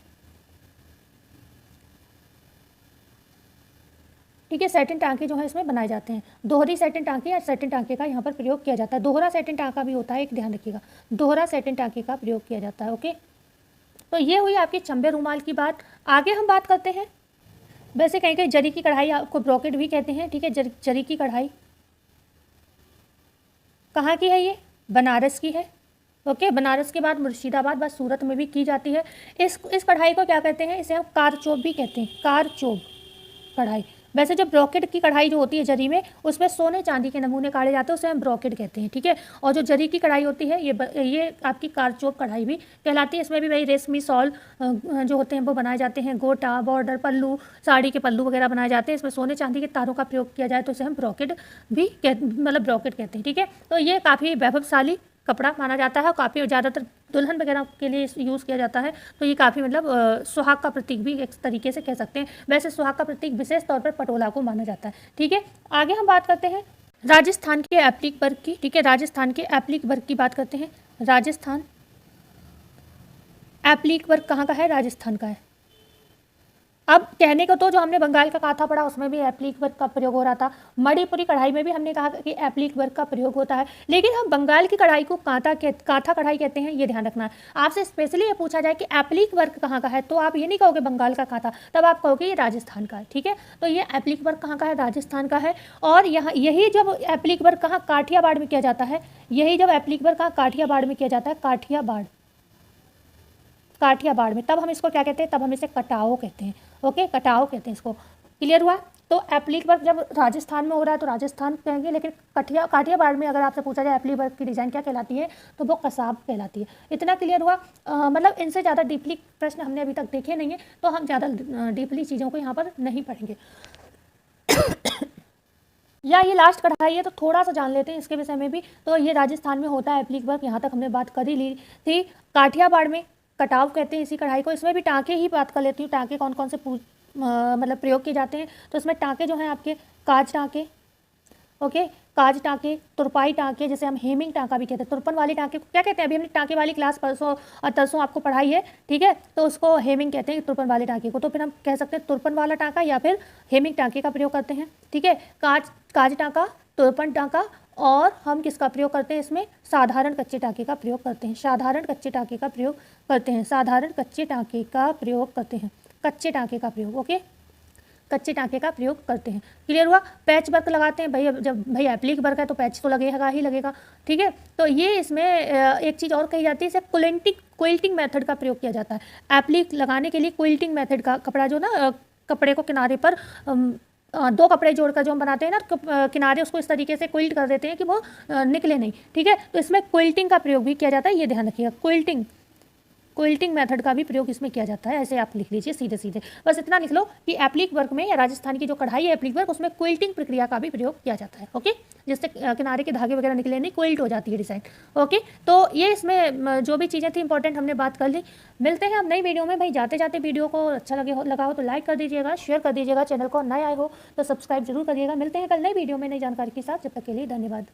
Speaker 1: ठीक है, सैटिन टाँके जो है इसमें बनाए जाते हैं। दोहरी सैटिन टाँके या सैटिन टाँके का यहाँ पर प्रयोग किया जाता है। दोहरा सैटिन टाँका भी होता है, एक ध्यान रखिएगा, दोहरा सैटिन टाँके का प्रयोग किया जाता है। ओके, तो ये हुई आपकी चंबे रूमाल की बात। आगे हम बात करते हैं, वैसे कहीं कहीं जरी की कढ़ाई आपको ब्रोकेट भी कहते हैं। ठीक है, जरी की कढ़ाई कहाँ की है, ये बनारस की है। ओके, बनारस के बाद मुर्शिदाबाद, बाद सूरत में भी की जाती है। इस कढ़ाई को क्या कहते हैं, इसे हम कारचोब भी कहते हैं, कारचोब कढ़ाई। वैसे जो ब्रोकेट की कढ़ाई जो होती है जरी में, उसमें सोने चांदी के नमूने काढ़े जाते हैं, उसे हम ब्रोकेट कहते हैं। ठीक है, और जो जरी की कढ़ाई होती है ये आपकी कारचोब कढ़ाई भी कहलाती है। इसमें भी वही रेशमी सॉल जो होते हैं वो बनाए जाते हैं, गोटा, बॉर्डर, पल्लू, साड़ी के पल्लू वगैरह बनाए जाते हैं। इसमें सोने चांदी के तारों का प्रयोग किया जाए तो इसे हम ब्रोकेट भी मतलब ब्रोकेट कहते हैं। ठीक है, तो ये काफ़ी वैभवशाली कपड़ा माना जाता है और काफ़ी ज़्यादातर दुल्हन वगैरह के लिए यूज़ किया जाता है। तो ये काफ़ी मतलब सुहाग का प्रतीक भी एक तरीके से कह सकते हैं। वैसे सुहाग का प्रतीक विशेष तौर पर पटोला को माना जाता है। ठीक है, आगे हम बात करते हैं राजस्थान के एप्लिक वर्क की। ठीक है, राजस्थान के एप्लिक वर्क की बात करते हैं। राजस्थान एप्लिक वर्क कहाँ का है, राजस्थान का है। अब कहने को तो जो हमने बंगाल का काथा पढ़ा उसमें भी एप्लिक वर्क का प्रयोग हो रहा था, मणिपुरी कढ़ाई में भी हमने कहा कि एप्लिक वर्क का प्रयोग होता है, लेकिन हम बंगाल की कढ़ाई को काथा कढ़ाई कहते हैं, ये ध्यान रखना है। आपसे स्पेशली ये पूछा जाए कि एप्लिक वर्क कहाँ का है, तो आप ये नहीं कहोगे बंगाल का काथा, तब आप कहोगे ये राजस्थान का है। ठीक है, तो ये एप्लिक वर्क कहाँ का है, राजस्थान का है। और यहाँ यही जब एप्लिक वर्क कहाँ, काठियावाड़ में किया जाता है। यही जब एप्लिक वर्क कहाँ, काठियावाड़ में किया जाता है, काठियावाड़ में, तब हम इसको क्या कहते हैं, तब हम इसे कटाओ कहते हैं। ओके, कटाओ कहते हैं इसको। क्लियर हुआ, तो एप्लिक वर्क जब राजस्थान में हो रहा है तो राजस्थान कहेंगे, लेकिन काठियावाड़ में अगर आपसे पूछा जाए एप्लिक वर्क की डिज़ाइन क्या कहलाती है, तो वो कसाब कहलाती है। इतना क्लियर हुआ। मतलब इनसे ज़्यादा डीपली प्रश्न हमने अभी तक देखे नहीं है, तो हम ज़्यादा डीपली चीज़ों को यहाँ पर नहीं पढ़ेंगे। या ये लास्ट कढ़ाई है तो थोड़ा सा जान लेते हैं इसके विषय में भी। तो ये राजस्थान में होता है एप्लिक वर्क, यहाँ तक हमने बात कर ही ली थी। काठियावाड़ में कटाव कहते हैं इसी कढ़ाई को। इसमें भी टाँके ही बात कर लेती हूँ, टाँके कौन कौन से मतलब प्रयोग किए जाते हैं। तो इसमें टाँके जो हैं आपके काज टाँके, ओके, काज टाँके, तुरपाई टाँके, जैसे हम हेमिंग टाँका भी कहते हैं। तुरपन वाली टाँके को क्या कहते हैं, अभी हमने टाँके वाली क्लास परसों और तरसों आपको पढ़ाई है। ठीक है, तो उसको हेमिंग कहते हैं तुरपन वाले टाँके को। तो फिर हम कह सकते हैं तुरपन वाला टाँका या फिर हेमिंग टाँके का प्रयोग करते हैं। ठीक है, काज टाँका, तुरपन टाँका, और हम किसका प्रयोग करते हैं इसमें, साधारण कच्चे टाँके का प्रयोग करते हैं। साधारण कच्चे टाँके का प्रयोग करते हैं, साधारण कच्चे टाँके का प्रयोग करते हैं, कच्चे टाँके का प्रयोग। ओके, कच्चे टाँके का प्रयोग करते हैं। क्लियर हुआ। पैच वर्क लगाते हैं, भाई जब भाई एप्लिक वर्क है तो पैच तो लगेगा ही लगेगा। ठीक है, तो ये इसमें एक चीज़ और कही जाती है, इसे क्विल्टिंग मेथड का प्रयोग किया जाता है। एप्लिक लगाने के लिए क्विल्टिंग मेथड का, कपड़ा जो ना कपड़े को किनारे पर दो कपड़े जोड़कर जो हम बनाते हैं ना किनारे, उसको इस तरीके से क्विल्ट कर देते हैं कि वो निकले नहीं। ठीक है, तो इसमें क्विल्टिंग का प्रयोग भी किया जाता है, ये ध्यान रखिएगा। क्विल्टिंग मेथड का भी प्रयोग इसमें किया जाता है। ऐसे आप लिख लीजिए सीधे सीधे, बस इतना लिख लो कि एप्लिक वर्क में या राजस्थान की जो कढ़ाई है एप्लिक वर्क, उसमें क्विल्टिंग प्रक्रिया का भी प्रयोग किया जाता है। ओके, जिससे किनारे के धागे वगैरह निकले नहीं, क्विल्ट हो जाती है डिज़ाइन। ओके, तो ये इसमें जो भी चीज़ें थी इंपॉर्टेंट हमने बात कर ली। मिलते हैं अब नई वीडियो में। भाई जाते जाते वीडियो को अच्छा लगा हो तो लाइक कर दीजिएगा, शेयर कर दीजिएगा, चैनल को नए आए हो तो सब्सक्राइब जरूर करिएगा। मिलते हैं कल नई वीडियो में नई जानकारी के साथ, जब तक के लिए धन्यवाद।